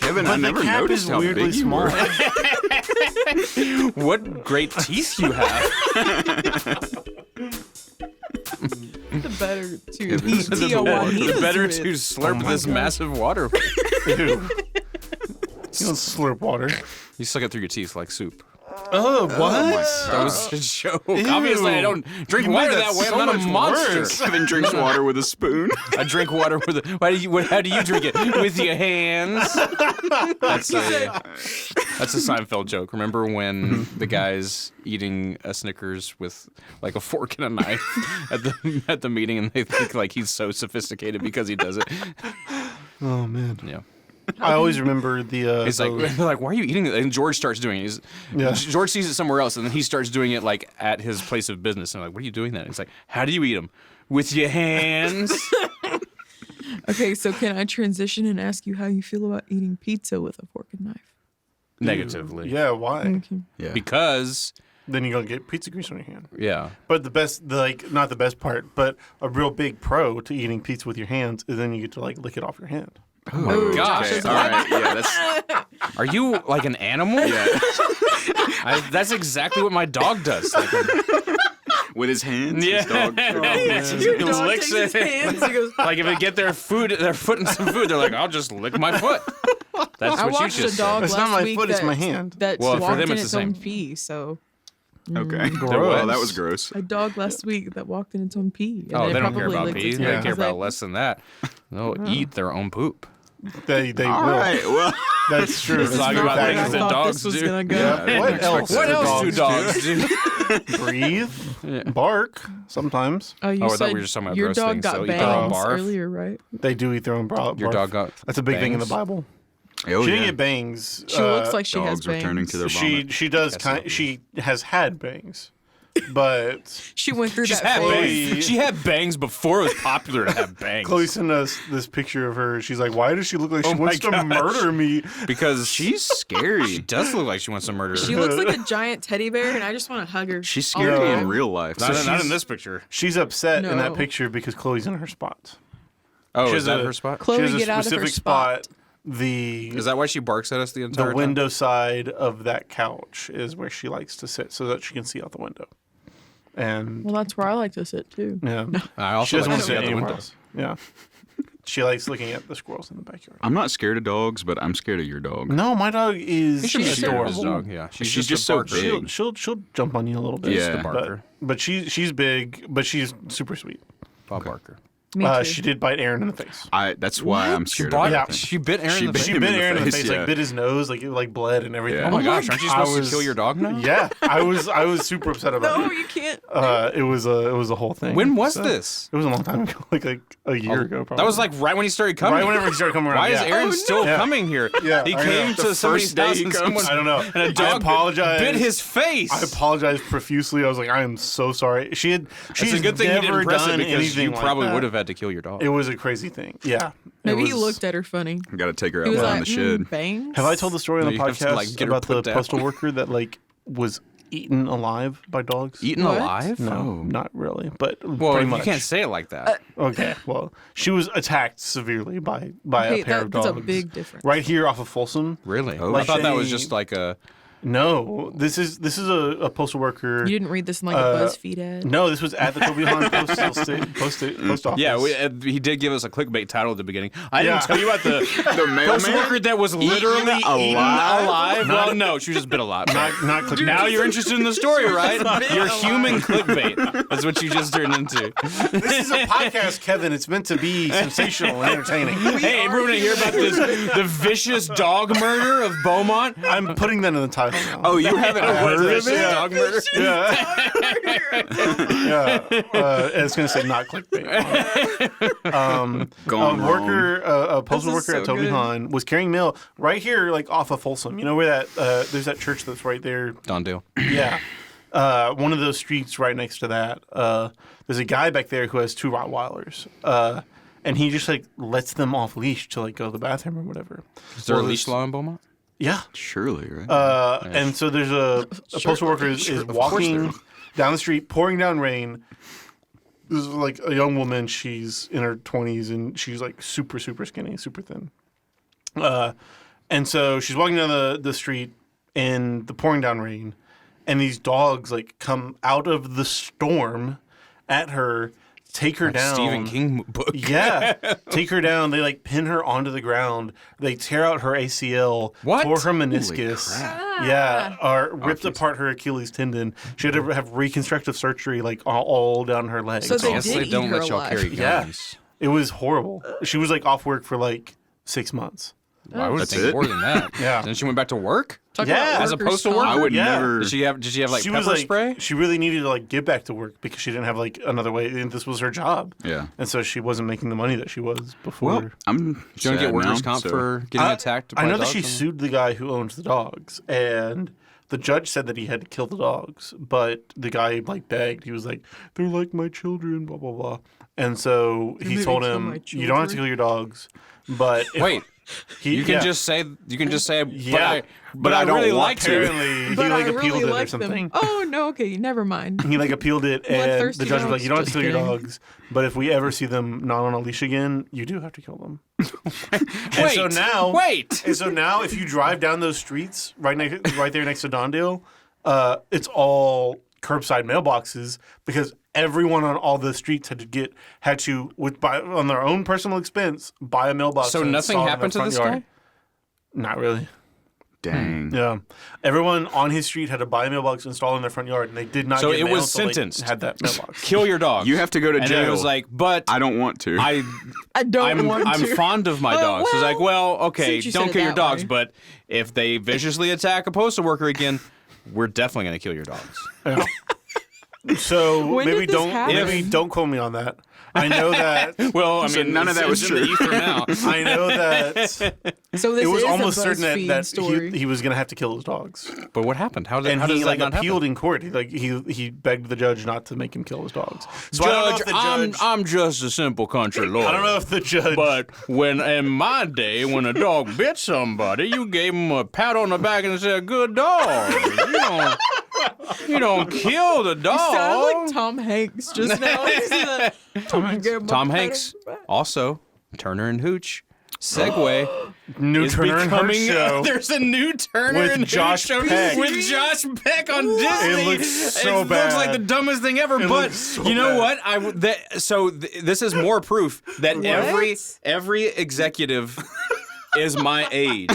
Kevin, I never noticed how weirdly big you small. were. What great teeth you have. The better to Kevin's eat the Tijuanitas The better with. to slurp this massive water. Ew. You don't slurp water. You suck it through your teeth like soup. Oh, what? That was a joke. Obviously, I don't drink water made that that way. so I'm not a much monster. worse. Kevin drinks water with a spoon. I drink water with a. How do you drink it? With your hands. That's a Seinfeld joke. Remember when the guy's eating a Snickers with like a fork and a knife at the meeting, and they think like he's so sophisticated because he does it. Oh, man. Yeah. I always remember the... He's like, they're like, why are you eating it? And George starts doing it. George sees it somewhere else, and then he starts doing it like at his place of business. And I'm like, what are you doing that? And he's like, how do you eat them? With your hands. Okay, so can I transition and ask you how you feel about eating pizza with a fork and knife? Negatively. Yeah, why? Okay. Yeah. Because, Then you're going to get pizza grease on your hand. yeah. But the best, not the best part, but a real big pro to eating pizza with your hands is then you get to like lick it off your hand. Oh my gosh. Okay, all right. Yeah, that's Are you like an animal? yeah. That's exactly what my dog does. Like, With his hands. Yeah. His dog. Your He dog licks takes his it. hands and goes, like if they get their foot in some food, they're like, I'll just lick my foot. That's I what you watched just a dog It's last not my week foot, it's my hand. that Well, for walked them in it's its the own same. pee, so... Okay. Gross. Well, that was gross. A dog last week that walked in its own pee. And Oh, then they it don't care probably about licked pee. its They hand. care It's about like, less than that. They'll eat their own poop. They All will. right. Well, That's true. This is Talking not about where I things that thought dogs this was do. gonna go. Yeah. What else? What else do dogs dogs do? Breathe, bark. Sometimes Oh, you Oh, I thought said we were just talking about your gross dog things, got so eat their own bangs barf. earlier, right? they do eat their own barf. Your dog got That's a big thing in the bangs? Bible. oh, She yeah. didn't get bangs. She looks like she has Dogs bangs. returning to their vomit. She does Guess kind. so. She has had bangs, but She went through She's that had phase. bangs. She had bangs before it was popular to have bangs. Chloe sent us this picture of her. She's like, "Why does she look like she Oh my wants to gosh. murder me?" Because She's scary. she does look like she wants to murder her. She looks like a giant teddy bear, and I just want to hug her. She's all the scary time. in real life. not in this picture. She's upset in that No. picture because Chloe's in her spot. Oh, She is has that a- her spot? Chloe, She has a get out of her specific spot. Is that why she barks at us the entire The time? window side of that couch is where she likes to sit, so that she can see out the window. And Well, that's where I like to sit too. yeah, I she also doesn't like want to to see sit out the anywhere window. else. Yeah, she likes looking at the squirrels in the backyard. I'm not scared of dogs, but I'm scared of your dog. No, my dog is He should be scared of adorable. his dog. Yeah, She's just just a so barker. big. She'll jump on you a little bit. Yeah. Just a barker. But she's big, but she's super sweet. Bob Barker. Me too. She did bite Aaron in the face. That's why I'm She scared bought. of Yeah. everything. She bit Aaron in the She face. She bit in the Aaron in the face, face, yeah. like bit his nose, like it like bled and everything. Yeah. Oh my gosh! Aren't you supposed to kill your dog now? Yeah, I was super upset about No, it. you can't. It was a whole thing. When was So, this? It was a long time ago, like a year ago. Probably. That was like right when he started coming. right whenever he started coming around. Why is yeah. Aaron still Yeah. coming here? Yeah, he I came know. to The somebody's first day house he and comes. someone I don't know. and a I dog apologize. bit his face. I apologized profusely. I was like, I am so sorry. She's It's a good thing you never didn't press it done because anything you like probably that. would have had to kill your dog. It was a crazy thing. Yeah. Maybe It he was- looked at her funny. Got to take her He out was behind like, the shed. bangs. Have I told the story on No, the you have to, podcast like, get her about the put down. postal worker that like was eaten alive by dogs? Eaten What? alive? No, Oh. not really, but Well, pretty you much. can't say it like that. Okay, well, she was attacked severely by Okay, a pair of dogs. that's a big difference. Right here off of Folsom. Really? Oh, I thought that was they- just like a. No, this is a postal worker. You didn't read this in like a BuzzFeed ad. No, this was at the Tobyhan post office. Yeah, he did give us a clickbait title at the beginning. I Yeah. didn't tell you about the The postal mailman? worker that was literally eaten alive. Not- Well, no, she was just bit alive. not click. Now you're interested in the story, right? You're human clickbait. That's what you just turned into. This is a podcast, Kevin. It's meant to be sensational and entertaining. Hey, everyone to hear about the vicious dog murder of Beaumont? I'm putting that in the title now. Oh, you haven't heard of Vicious it? dog murder? yeah. And it's going to say not clickbait. Gone wrong. A postal This is worker at so good. Tobyhan was carrying mail right here, like off of Folsom. You know where that there's that church that's right there. Don Dale. Yeah. One of those streets right next to that. There's a guy back there who has 2 Rottweilers. And he just like lets them off leash to like go to the bathroom or whatever. Is there a Well, leash law in Beaumont? Yeah. Surely, right? And so there's a postal worker is walking down the street, pouring down rain. This is like a young woman. She's in her 20s and she's like super, super skinny, super thin. And so she's walking down the street in the pouring down rain, and these dogs like come out of the storm at her, take her down. Stephen King book. Yeah, take her down. They like pin her onto the ground. They tear out her ACL, What? tore her meniscus. Yeah, or ripped apart her Achilles tendon. She had to have reconstructive surgery like all down her legs. So they Guess did they don't eat her let y'all alive. carry Yeah. guns. It was horrible. She was like off work for like 6 months. I would That's think it? more than that. Yeah. Then she went back to work? Talk Yeah. about As a workers' postal comp. worker? I would Yeah. never. Did she have like she pepper was like, spray? she really needed to like get back to work because she didn't have like another way. And this was her job. Yeah. And so she wasn't making the money that she was before. Well, I'm. She don't get workers' comp for getting attacked by I know that dogs she and- sued the guy who owns the dogs, and the judge said that he had to kill the dogs, but the guy like begged. He was like, "They're like my children," blah blah blah. And so You he made told me kill him, my "You don't have to children?" kill your dogs, but if Wait, he, you can yeah, just say, Yeah. but I don't really like to. apparently he But like I appealed really it or like something." them. Oh no, okay, never mind. He like appealed it, and Bloodthirsty the judge was like, dogs, "You don't have to just kill your kidding. dogs, but if we ever see them not on a leash again, you do have to kill them." And Wait, so now, wait. And so now, if you drive down those streets right there next to Dondale, it's all curbside mailboxes because everyone on all the streets had to on their own personal expense buy a mailbox. So and nothing install it in happened to their this front guy? yard. Not really. Dang. Yeah, everyone on his street had to buy a mailbox installed in their front yard, and they did not. So get it mail was till they sentenced. Had that mailbox. Kill your dog. You have to go to and jail. then it was like, but I don't want to. I don't want I'm to. fond of my dogs. It's like, well, okay, since you don't said kill it your that dogs, way. but if they viciously attack a postal worker again, we're definitely going to kill your dogs. Yeah. So When maybe did this happen? don't quote me on that. I know that. Well, I So mean, none of that it's was in the true. ether now. I know that So this it was is almost a certain BuzzFeed that story. he was going to have to kill his dogs, But what happened? How and does he that like not appealed happen? in court. He begged the judge not to make him kill his dogs. So I don't know Judge, if the judge. I'm just a simple country lawyer. I don't know if the judge. But when in my day, when a dog bit somebody, you gave him a pat on the back and said, "Good dog." You don't kill the dog. You sound like Tom Hanks just now. Tom Hanks, also Turner and Hooch. Segway new is Turner and Hooch becoming. show. There's a new Turner With and Josh Hooch show Peck. with Josh Peck on Disney. It looks so It bad. looks like the dumbest thing ever. It but looks so you know bad. what? This is more proof that every executive is my age.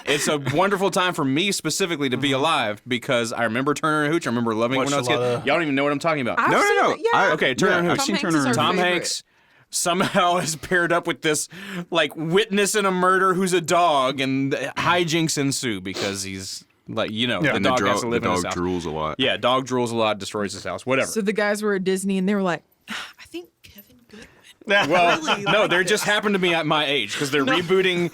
It's a wonderful time for me specifically to be alive because I remember Turner and Hooch. I remember loving it when I was a Watched a kid. lot of- Y'all don't even know what I'm talking about. I've No, seen no. it, yeah. Okay, Turner and Hooch. I've seen Tom Turner Hanks and is our Tom favorite. Hanks somehow is paired up with this like witness in a murder who's a dog, and hijinks ensue because he's like, you know, Yeah. the and dog the, has to live in his dog house. drools a lot. Yeah, dog drools a lot, destroys his house, whatever. So the guys were at Disney and they were like, I think Kevin Goodwin. Well, really no, like they this. just happened to be at my age because they're rebooting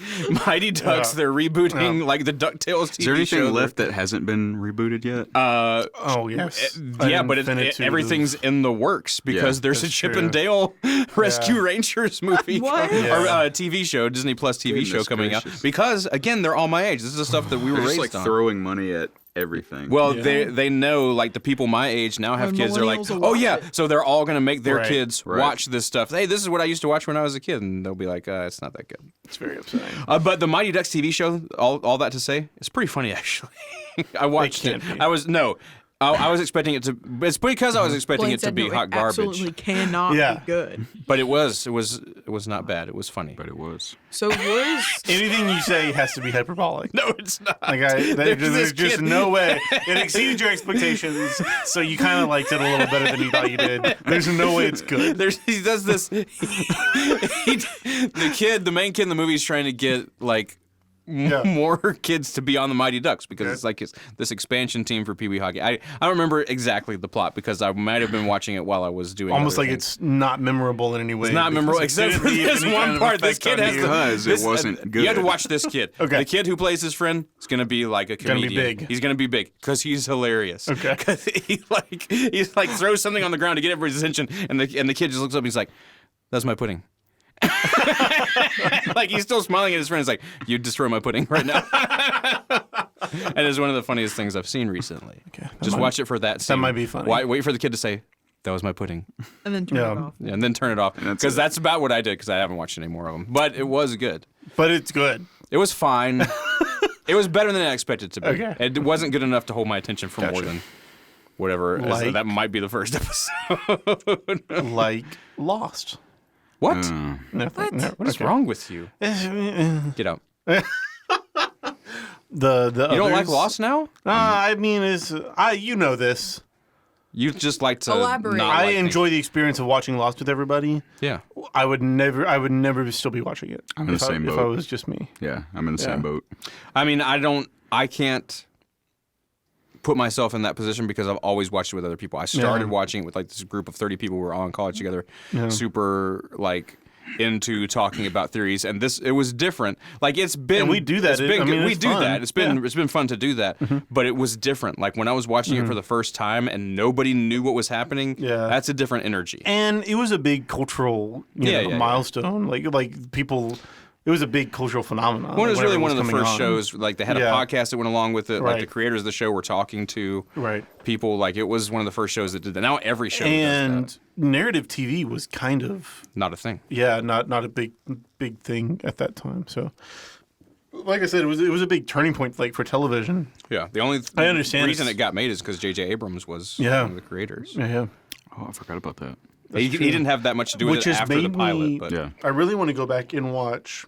Mighty Ducks. Yeah. They're rebooting like the DuckTales TV Is there anything show. left that hasn't been rebooted yet? Oh yes. Yeah, but Infinitude everything's of- in the works because Yeah, there's a that's Chip true. and Dale Rescue Rangers movie What? or Yeah. TV show, Disney Plus TV show Goodness coming out. gracious. Because again, they're all my age. This is the stuff that we were They're just raised like on. throwing money at everything. Well, Yeah. they know like the people my age now have When kids. They're like, millennials will oh watch yeah, it. so they're all gonna make their Right, kids right. watch this stuff. Hey, this is what I used to watch when I was a kid, and they'll be like, it's not that good. It's very upsetting. But the Mighty Ducks TV show, all that to say, it's pretty funny actually. I watched it. can't be. I was expecting it to. It's because I was expecting Blaine it to said, be no, hot it garbage, absolutely cannot Yeah. be good. but it was not bad. It was funny. but it was. So was Anything you say has to be hyperbolic. No, it's not. Like There's there's this just kid. no way. It exceeded your expectations, so you kind of liked it a little better than you thought you did. There's no way it's good. He does this. The main kid in the movie is trying to get like Yeah. more kids to be on the Mighty Ducks because it's like this expansion team for Pee Wee hockey. I don't remember exactly the plot because I might have been watching it while I was doing Almost other like things. it's not memorable in any way. It's not because memorable it except didn't for leave this any one kind of part. This effect kid on has you. Because it wasn't You have to good. watch this kid. Okay. The kid who plays his friend is gonna be like a Gonna be comedian. big. He's gonna be big because he's hilarious. Okay. Because he throws something on the ground to get everybody's attention, and the kid just looks up and he's like, "That's my pudding." Like he's still smiling at his friend. He's like, "You destroy my pudding right now." And it's one of the funniest things I've seen recently. Okay, Just watch it for that scene. might be funny. Wait for the kid to say, "That was my pudding," and then turn it Yeah. off. yeah, and then turn it off that's because it. that's about what I did because I haven't watched any more of them. But it was good. But it's good. It was fine. It was better than I expected it to be. Okay. It wasn't good enough to hold my attention for more Gotcha. than whatever. Like- That might be the first episode. Like Lost. What? No, What? What is wrong with you? Get out. The You don't like others- Lost now? I mean, you know this. You just like to Elaborate. not I like enjoy the experience of watching Lost with everybody. things. Yeah. I would never still be watching it. I'm in the same If I boat. was just me. Yeah, I'm in the same boat. I mean, I can't put myself in that position because I've always watched it with other people. I started watching it with like this group of 30 people who were all in college together, super like into talking about theories, and it was different. Like it's been, And we do that. It's been I mean, good. We it's do fun. that. It's been fun to do that, but it was different. Like when I was watching it for the first time and nobody knew what was happening. Yeah. That's a different energy. And it was a big cultural milestone. Like people, it was a big cultural phenomenon. Well, it was whenever really one of the coming first on. shows. Like they had a Yeah. podcast that went along with it. Like the Right. creators of the show were talking to Right. people. Like it was one of the first shows that did that. Now every show does And that. narrative TV was kind of Not a thing. not a big thing at that time. So, like I said, it was a big turning point like for television. Yeah, the only I understand reason it's- it got made is because J.J. Abrams was Yeah. one of the creators. Yeah. Oh, I forgot about that. He didn't have that much to do with Which it has after the made pilot, me- but Yeah. I really want to go back and watch.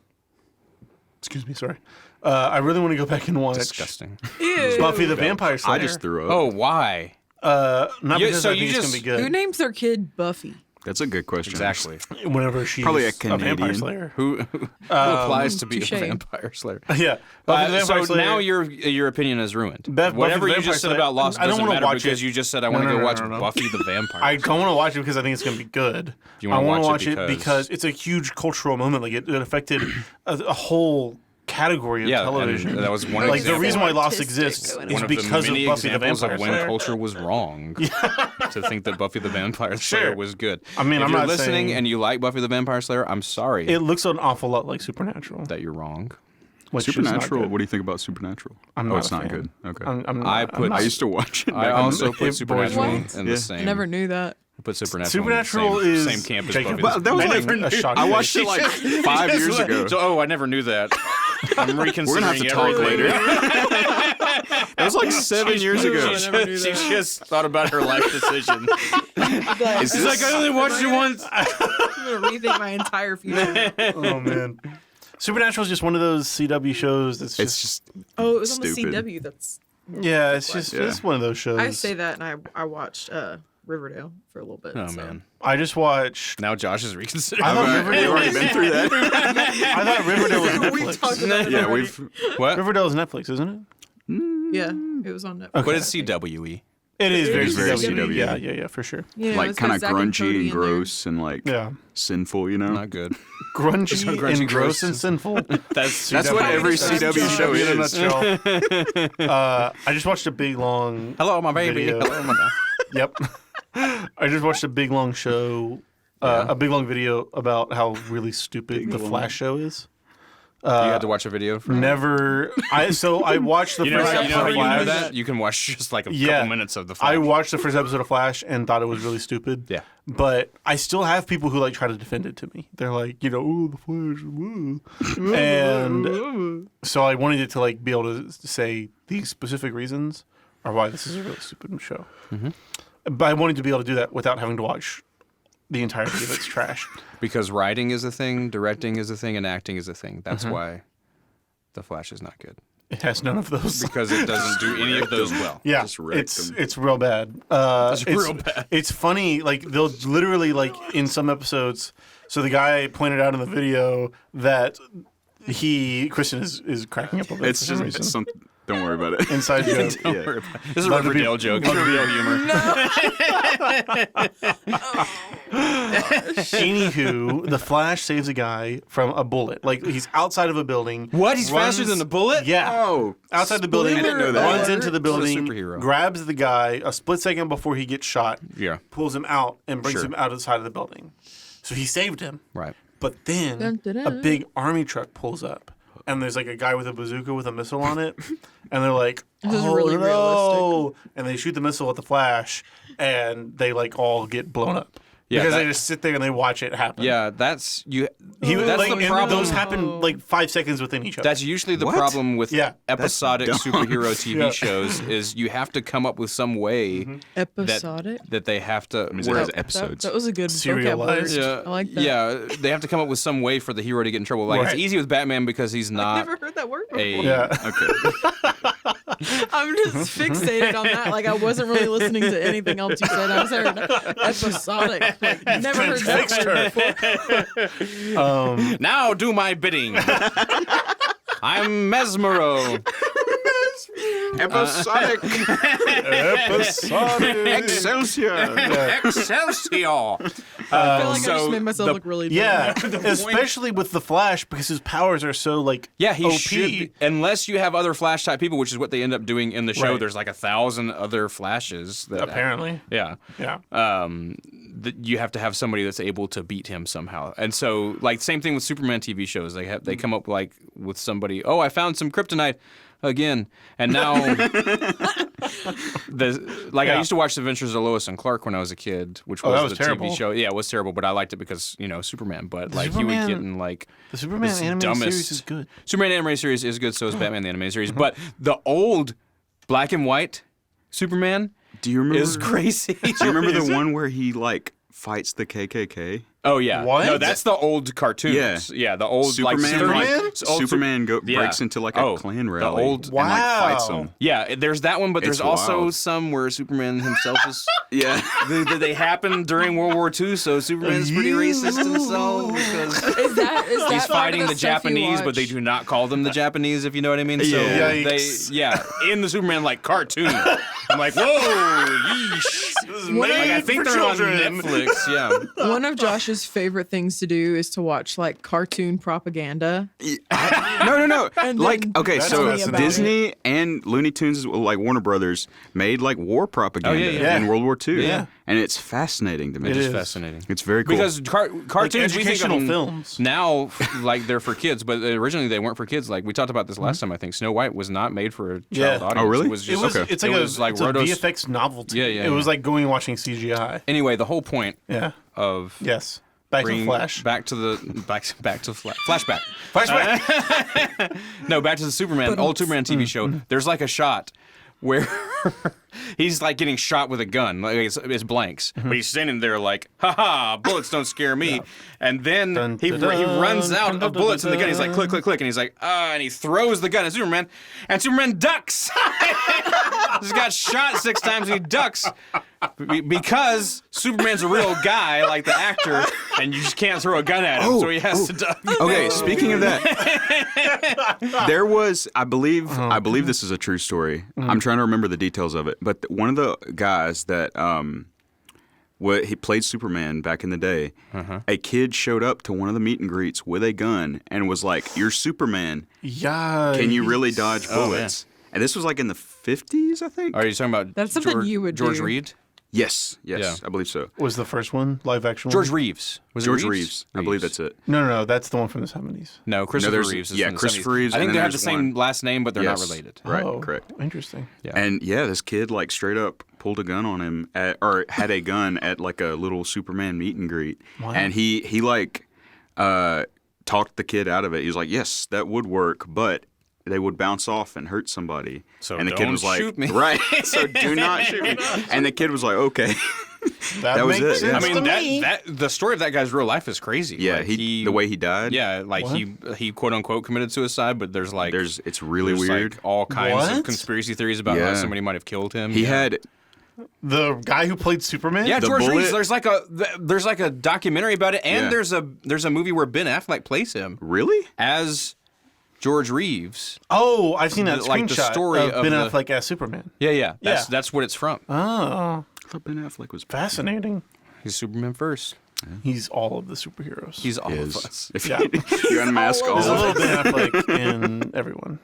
Excuse me, sorry. I really want to go back and watch disgusting. Ew. Buffy the Vampire Slayer. I just threw up. Oh, why? Not You- because so I you think it's just- gonna be Who good. names their kid Buffy? That's a good question. Exactly. Whenever she's Probably a Vampire Canadian. Slayer. Who applies to be touche. a vampire slayer? Yeah. Buffy the So Vampire Slayer. now your opinion is ruined. Buffy Whatever the you Vampire just said Slayer- about Lost I don't doesn't wanna matter watch because it. you just said I want to No, go no, watch no. Buffy the Vampire. I don't want to watch it because I think it's going to be good. You wanna I wanna watch it it because- because it's a huge cultural moment. Like it affected a whole category of yeah, television. and that was one like of the the reason why Lost Artistic exists going is one of because the of many Buffy the examples Vampire of when Slayer. culture was wrong to think that Buffy the Vampire Slayer Sure. was good. I mean, if I'm you're not listening saying- and you like Buffy the Vampire Slayer, I'm sorry It looks an awful lot like Supernatural. that you're wrong. Which is not Supernatural. good. What do you think about Supernatural? I'm oh, not it's a not fan. good. Okay. I'm not- I I'm put- not- I used to watch it. I back in the also day. put It Supernatural bores me. in the same. Never knew that. I put Supernatural Supernatural in the is same camp as Jacob. Buffy. But that was I like never knew- shock I face. watched it like 5 years ago. So, oh, I never knew that. I'm reconsidering We're gonna have to talk everything. later. That was like 7 years ago. I never knew She that. just thought about her life decision. Is She's like, I only watched it once. I'm gonna rethink my entire future. Oh man. Supernatural is just one of those CW shows that's It's just just Oh, it was on Stupid. the CW. That's. yeah, it's just Yeah. it's one of those shows. I say that, and I watched Riverdale for a little bit. Oh so. man. I just watched. Now Josh is reconsidering. I thought I've Riverdale already was- been through that. I thought Riverdale was We Netflix. talked about it Yeah, already. we've. What? Riverdale is Netflix, isn't it? Yeah, it was on Netflix. But it's CWE. It is very is very CW. CW. Yeah, for sure. Yeah, Like it's kind got of Zack and grungy Cody and in there. gross and like Yeah, sinful, you know. Not good. grungy, grungy, and gross gross. and sinful. That's That's what every CW show in a is. nutshell. I just watched a big long. Hello, my baby. Video. Hello, my. Yep. I just watched a big long show. A big long video about how really stupid the Flash show is. You had to watch a video for Never. I watched the You know, first how, episode you know how of you know Flash. that? You can watch just like a Yeah. couple minutes of the Flash. I watched the first episode of Flash and thought it was really stupid. Yeah. But I still have people who like try to defend it to me. They're like, oh, the Flash, woo. And so I wanted it to like be able to say these specific reasons are why this is a really stupid show. Mm-hmm. But I wanted to be able to do that without having to watch the entirety of its trash. Because writing is a thing, directing is a thing, and acting is a thing. That's why the Flash is not good. It has none of those. Because it doesn't do any of those well. Yeah, Just wrecked it's them. it's real bad. real bad. It's funny. Like they'll literally like in some episodes. So the guy pointed out in the video that Christian is cracking up a bit It's for some just reason. don't worry about it. Inside joke. Don't Yeah. worry about it. This is a Love to be- Riverdale joke. It's real humor. Anywho, the Flash saves a guy from a bullet. Like he's outside of a building. What? He's faster runs- than a bullet? Yeah. Oh, Outside the building, I didn't know that. runs into the He's a building, superhero. grabs the guy a split second before he gets shot, Yeah. pulls him out, and brings Sure. him out of the side of the building. So he saved him. Right. But then Dun, dun, a dun. big army truck pulls up, and there's like a guy with a bazooka with a missile on it, and they're like, This is "Oh really no!" And they shoot the missile at the Flash, and they like all get blown up. Yeah, because they just sit there and they watch it happen. Yeah, that's you. He was That's like, the and problem. those happen like 5 seconds within each other. That's usually the What? problem with Yeah. episodic That's dumb. superhero TV Yeah. shows is you have to come up with some way Episodic. that they have to. Is it where- has episodes? That was a good vocab Serialized. word. I like that. Yeah, they have to come up with some way for the hero to get in trouble. Like Right. it's easy with Batman because he's I've not never heard that word before. a. yeah. Okay. I'm just fixated on that. Like I wasn't really listening to anything else you said. I was heard episodic. Like never heard that word before. Now do my bidding. I'm Mesmero. Episodic. Episodic. Excelsior. Excelsior. I feel like I so just made myself the- look really Yeah, dumb. especially with the Flash because his powers are so like Yeah, he OP. should. Be, unless you have other Flash type people, which is what they end up doing in the show. Right. There's like 1,000 other Flashes. That, Apparently, Yeah. yeah. That you have to have somebody that's able to beat him somehow. And so, like, same thing with Superman TV shows. They come up like with somebody. Oh, I found some kryptonite again, and now I used to watch The Adventures of Lois and Clark when I was a kid, which was, that was the terrible. TV show. Yeah, it was terrible, but I liked it because Superman. But like he would Superman- get in like The Superman this animated dumbest- series is good. Superman animated series is good. So is Batman the animated series. But the old black and white Superman Do you remember? is crazy. Do you remember the one where he like fights the KKK? Oh yeah. What? No, that's the old cartoons. Yeah, the old Superman, like Superman? old Superman Yeah. breaks into like a Oh, Klan the rally old- and like fights Wow. him. Yeah, there's that one, but there's It's also wild. some where Superman himself is. Yeah. they happen during World War II, so Superman's pretty racist himself because Is that he's part of fighting the stuff you Japanese, but they watch? do not call them the Japanese, if you know what I mean. So Yeah. Yikes. in the Superman like cartoon, I'm like, whoa, yeesh. One Like, I of- think for they're children. on Netflix. Yeah. One of Josh's favorite things to do is to watch like cartoon propaganda. No. And Like, then okay, That's so fascinating. Disney and Looney Tunes, like Warner Brothers, made like war propaganda yeah. in World War II. Yeah. And it's fascinating to me. It It's is. fascinating. It's very cool. Because cartoons, we think of educational them films. now, like they're for kids, but originally they weren't for kids. Like we talked about this last time, I think Snow White was not made for a child Yeah. audience. Oh, really? It was It just was. Okay. It's like it was like it's a Rotos- VFX novelty. Yeah, yeah, It was yeah. like going and watching CGI. Anyway, the whole point Yeah. of Yes. Back to bringing Flash. back to the back to flashback. Flashback. No, back to the Superman, old Superman TV show. There's like a shot where he's like getting shot with a gun. Like it's blanks, but he's standing there like, "Ha bullets don't scare me." And then Dun, he dun, dun, runs out dun, of dun, bullets in the gun. He's like, dun. "Click, click, click," and he's like, and he throws the gun at Superman, and Superman ducks. He's got shot 6 times and he ducks because Superman's a real guy, like the actor, and you just can't throw a gun at him, so he has to duck. Okay, speaking of that, there was, I believe this is a true story. I'm trying to remember the details of it, but one of the guys that he played Superman back in the day, a kid showed up to one of the meet and greets with a gun and was like, "You're Superman. Yeah. Can you really dodge bullets?" And this was like in the 50s, I think. Are you talking about That's something you would George do. Reed? Yes, Yeah. I believe so. Was the first one live action? George one? Reeves. Was it George Reeves. I believe that's it. No. That's the one from the 70s. No, Christopher there's- Reeves. Is yeah, from the Christopher 70s. Reeves, I think and they then have the there's same one- last name, but they're not Yes. related. Right, Oh, correct. Interesting. Yeah. And yeah, this kid like straight up pulled a gun on him or had a gun at like a little Superman meet and greet. Wow. And he like talked the kid out of it. He was like, "Yes, that would work, but they would bounce off and hurt somebody." So and the kid don't was like, shoot me. "Right, so do not shoot me." And the kid was like, "Okay." That was makes it, yeah. sense I mean, to me. that the story of that guy's real life is crazy. Yeah, Like, the way he died. Yeah, like he quote unquote committed suicide, but there's like it's really there's, weird. like, all kinds of What? conspiracy theories about how Yeah. somebody might have killed him. He Yeah. had The guy who played Superman? Yeah, The George bullet- Reeves. There's like a documentary about it, and Yeah. there's a movie where Ben Affleck plays him really. as George Reeves. Oh, I've seen that Like the screenshot story of of Ben the- Affleck as Superman. Yeah. Yeah. That's what it's from. Oh, I thought Ben Affleck was fascinating. He's Superman first. He's all of the superheroes. He's all is. of us. If Yeah. you unmask all There's a of little it. Ben Affleck in everyone.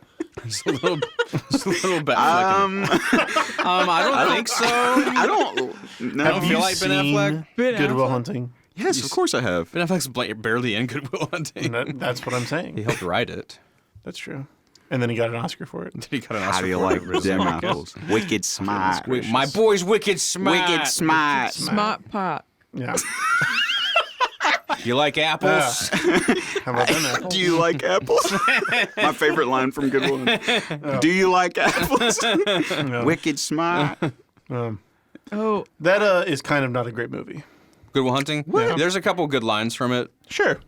Just a little bit. I don't think so. I don't. No. Have feel like Ben Affleck? Ben Goodwill Affleck? Hunting? Yes, of course I have. Ben Affleck's barely in Goodwill Hunting. That's what I'm He saying. helped write it. That's true. And then he got an Oscar for it. He got an How Oscar do you for like it for his them work. apples? Wicked smart. My boy's wicked smart. Wicked smart. Smart pop. Yeah. You like apples? How about that? Do you like apples? My favorite line from Good One. Do you like apples? Wicked smart. Oh, That is kind of not a great movie. Good Will Hunting? Yeah. There's a couple good lines from it. Sure.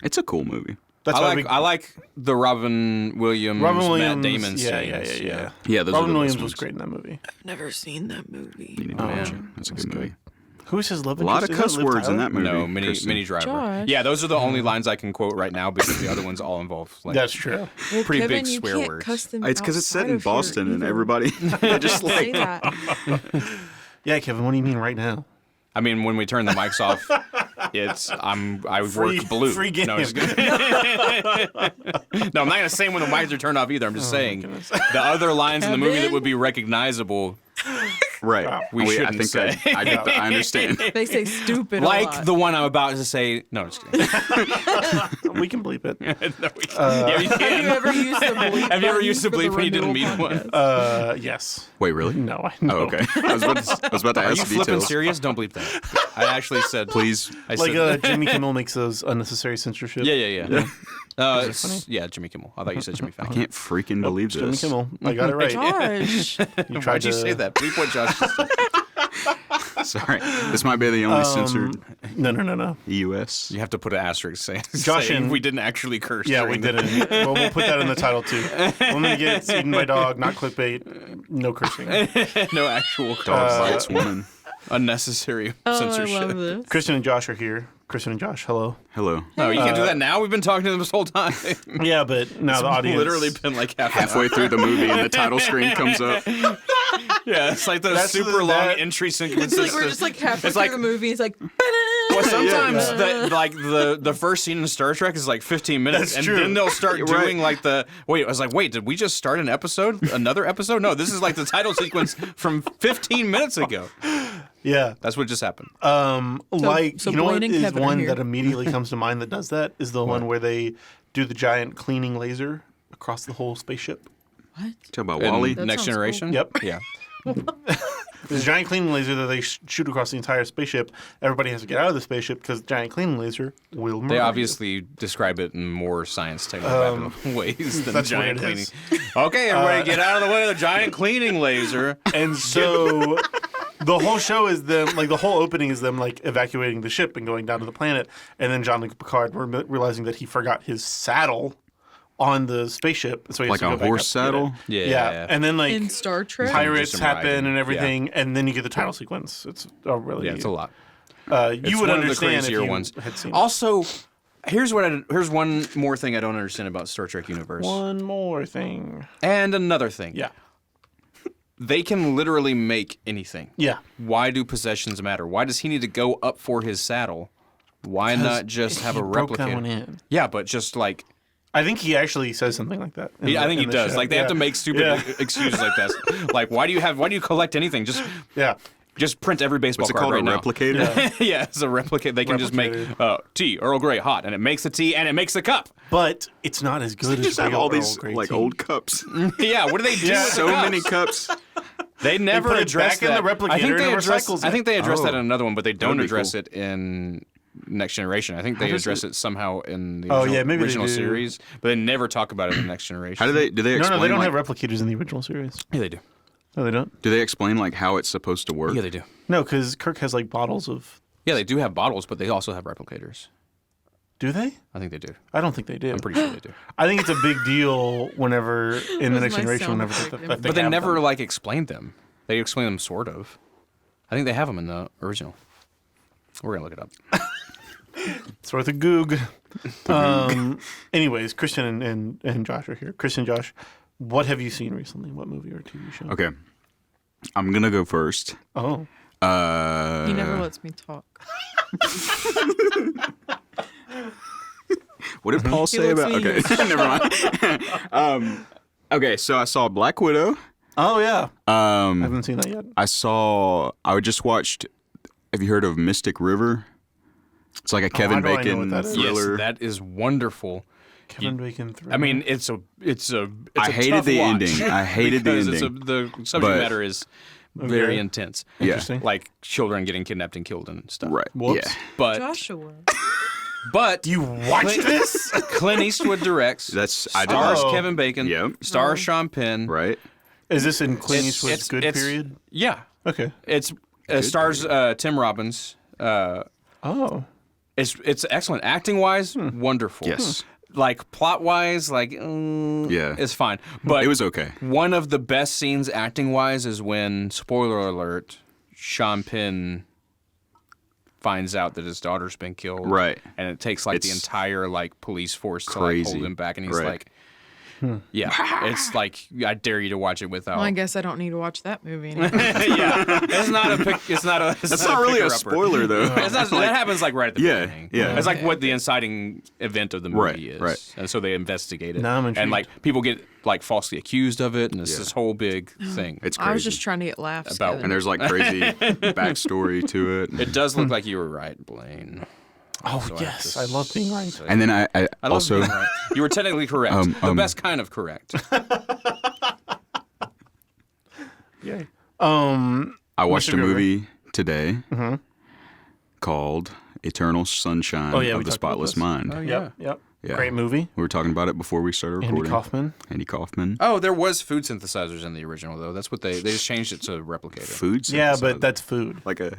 It's a cool movie. That's why I like the Robin Williams, Matt Damon yeah, scenes. Yeah, those are Robin the Williams best was ones. great in that movie. I've never seen that movie. You need to watch it. That's a good movie. Who's his love A lot of interest? cuss Isn't it Liv words in Tyler? that movie. No, Kristen. Mini Driver. Josh. Yeah, those are the only lines I can quote right now because the other ones all involve like That's true. Well, pretty Kevin, big you swear can't words. cuss them It's because it's set outside in of here Boston and either. everybody just Say like. that. Yeah, Kevin, what do you mean right now? I mean, when we turn the mics off, I work blue. free game. No, I'm just kidding. No, I'm not gonna say when the mics are turned off either. I'm just saying the other lines in the movie that Kevin? would be recognizable, Right. We shouldn't I think say. I understand. They say stupid a like lot. the one I'm about to say. No, just kidding. We can bleep it. No, we can't. Yeah, you Have can. you ever used the bleep? Have you ever button used the for bleep when you didn't renewal mean one? podcast? Yes. Wait, really? No, I know. Oh, okay. I was about to Are ask you the flipping details. serious? Don't bleep that. I actually said Please. I Like said, Jimmy Kimmel makes those unnecessary censorship. yeah. Is it funny? Yeah, Jimmy Kimmel. I thought you said Jimmy Fallon. I can't freaking believe Jimmy this. Kimmel. I got it right. Josh. You tried Why'd you to say that? Bleep what Josh just said. Sorry. This might be the only censored No. EUS. You have to put an asterisk saying Josh and- we didn't actually curse. Yeah, we during the- didn't. Well, we'll put that in the title too. Woman gets eaten by dog, not clickbait, no cursing. No actual Dog curse. bites woman. Unnecessary Oh, I censorship. love this. Kristen and Josh are here. Kristen and Josh, hello. Hello. No, you can't do that now. We've been talking to them this whole time. Yeah, but now the audience. Literally been like Halfway through the movie and the title screen comes up. Yeah, it's like those That's super the- long that- entry It's sequences. like we're just like halfway It's through like- the movie. It's like, Well, sometimes Yeah. the first scene in Star Trek is like 15 minutes, That's and true. then they'll start Right. doing like the wait. I was like, wait, did we just start an episode? Another episode? No, this is like the title sequence from 15 minutes ago. Yeah. That's what just happened. Like, so you know what Blaine and is Kevin are one here. that immediately comes to mind that does that? Is the one where they do the giant cleaning laser across the whole spaceship. Talk about In Wally. Next sounds Generation. Yep. Yeah. This giant cleaning laser that they shoot across the entire spaceship. Everybody has to get out of the spaceship because the giant cleaning laser will murder They you. obviously describe it in more science technical ways than that's what giant it cleaning. is. Okay, everybody, get out of the way of the giant cleaning laser. And so the whole show is them, like the whole opening is them like evacuating the ship and going down to the planet. And then Jean-Luc Picard realizing that he forgot his saddle on the spaceship. So he has Like to go a back horse up to get it. saddle? Yeah. And then like in Star Trek. pirates Just happen arriving. and everything. Yeah. And then you get the title sequence. It's really Yeah, it's a lot. You It's would one of the understand if crazier you ones. had seen it. Also, here's one more thing I don't understand about Star Trek universe. One more thing. And another thing. Yeah. They can literally make anything. Yeah. Why do possessions matter? Why does he need to go up for his saddle? Why not just have a Broke that one replicator? in. Yeah, but just like I think he actually says something like that. in I the- think he in the does. show. Like they have Yeah. to make stupid Yeah. excuses like that. Like why do you collect anything? Yeah. Just print every baseball What's it card called? right a now. replicator? Yeah, it's a replicate. They can just make Replicator. tea, Earl Grey, hot, and it makes the tea and it makes the cup. But it's not as good They as just have real all Earl these Grey like tea. old cups. Yeah, what do they do? Yeah. with the So cups? many cups. They never put it address back in that. the replicator I think and they it address. recycles I think they address that Oh. in another one, but they don't be address cool. it in Next Generation. I think they does address it somehow in the Oh, original, yeah, maybe they original do. series, but they never talk about it in Next Generation. How do they No, explain they don't like, have replicators in the original series. Yeah, they do. No, they don't. do they explain like how it's supposed to work? Yeah, they do. No, because Kirk has like bottles of. Yeah, they do have bottles, but they also have replicators. Do they? I think they do. I don't think they do. I'm pretty sure they do. I think it's a big deal whenever in the was next my generation, sound whenever effect. that But they have never them. like explained them. They explain them sort of. I think they have them in the original. We're gonna look it up. It's worth a goog. Anyways, Christian and Josh are here. Christian, Josh, what have you seen recently? What movie or TV show? Okay. I'm gonna go first. Oh, He never lets me talk. What did Paul say lets about? me- Okay, never mind. Okay, so I saw Black Widow. oh yeah. I Um, haven't seen that yet. I just watched. Have you heard of Mystic River? It's like a Kevin how do I know Bacon what that is? thriller. Yes, that is wonderful. Kevin Bacon 3. I mean, it's a I hated tough the watch ending. I hated the because ending. the subject But- matter is very intense. Yeah. Interesting. Like children getting kidnapped and killed and stuff. Right. Whoops. Yeah. But Joshua. You watched this? Clint Eastwood directs. I did. Stars Oh. Kevin Bacon. Yep. Stars Sean Penn. Right. Is this in Clint Eastwood's it's- good it's- period? Yeah. Okay. It's stars Tim Robbins. Oh. It's excellent acting wise. Wonderful. Yes. Like plot wise, like Yeah. it's fine. But It was okay. one of the best scenes acting wise is when, spoiler alert, Sean Penn finds out that his daughter's been killed. Right. And it takes like the It's entire like police force to like crazy. hold him back, and he's Right. like, yeah, it's like I dare you to watch it without. Well, I guess I don't need to watch that movie anymore. Yeah, it's not a pick. It's not a. It's That's not really a picker-upper. spoiler, though. It's not, that happens like right at the Yeah, beginning. yeah. It's like what the inciting event of the movie Right, is. right. And so they investigate it. Now I'm intrigued. and like people get like falsely accused of it, and it's Yeah. this whole big thing. It's crazy. I was just trying to get laughs. About- Kevin. and there's like crazy backstory to it. It does look like you were right, Blaine. Oh, So I have yes. to I love being right. say- And then I I love also being right. You were technically correct. The best kind of correct. Yay. I watched Mr. a Grover. movie today called Eternal Sunshine Oh, yeah, we of the talked about Spotless this. Mind. Oh, Yep. Yep. Yeah. Great movie. We were talking about it before we started Andy recording. Kaufman. Andy Kaufman. Oh, there was food synthesizers in the original though. That's what they just changed it to Replicator. Food. Yeah, synthesizer. but that's food. like a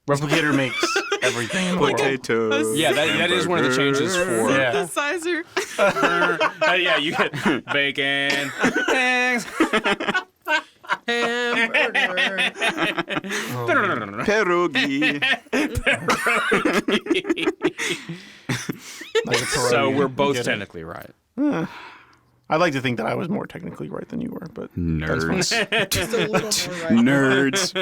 Replicator makes everything in the world. potato. Yeah, that is one of the changes for. Yeah. Synthesizer. Yeah, you get bacon, eggs. Hamburger. Pierogi. Like a So pierogi. we're both Get it. technically right. I'd like to think that I was more technically right than you were, but Nerds. Just a little more right. Nerds.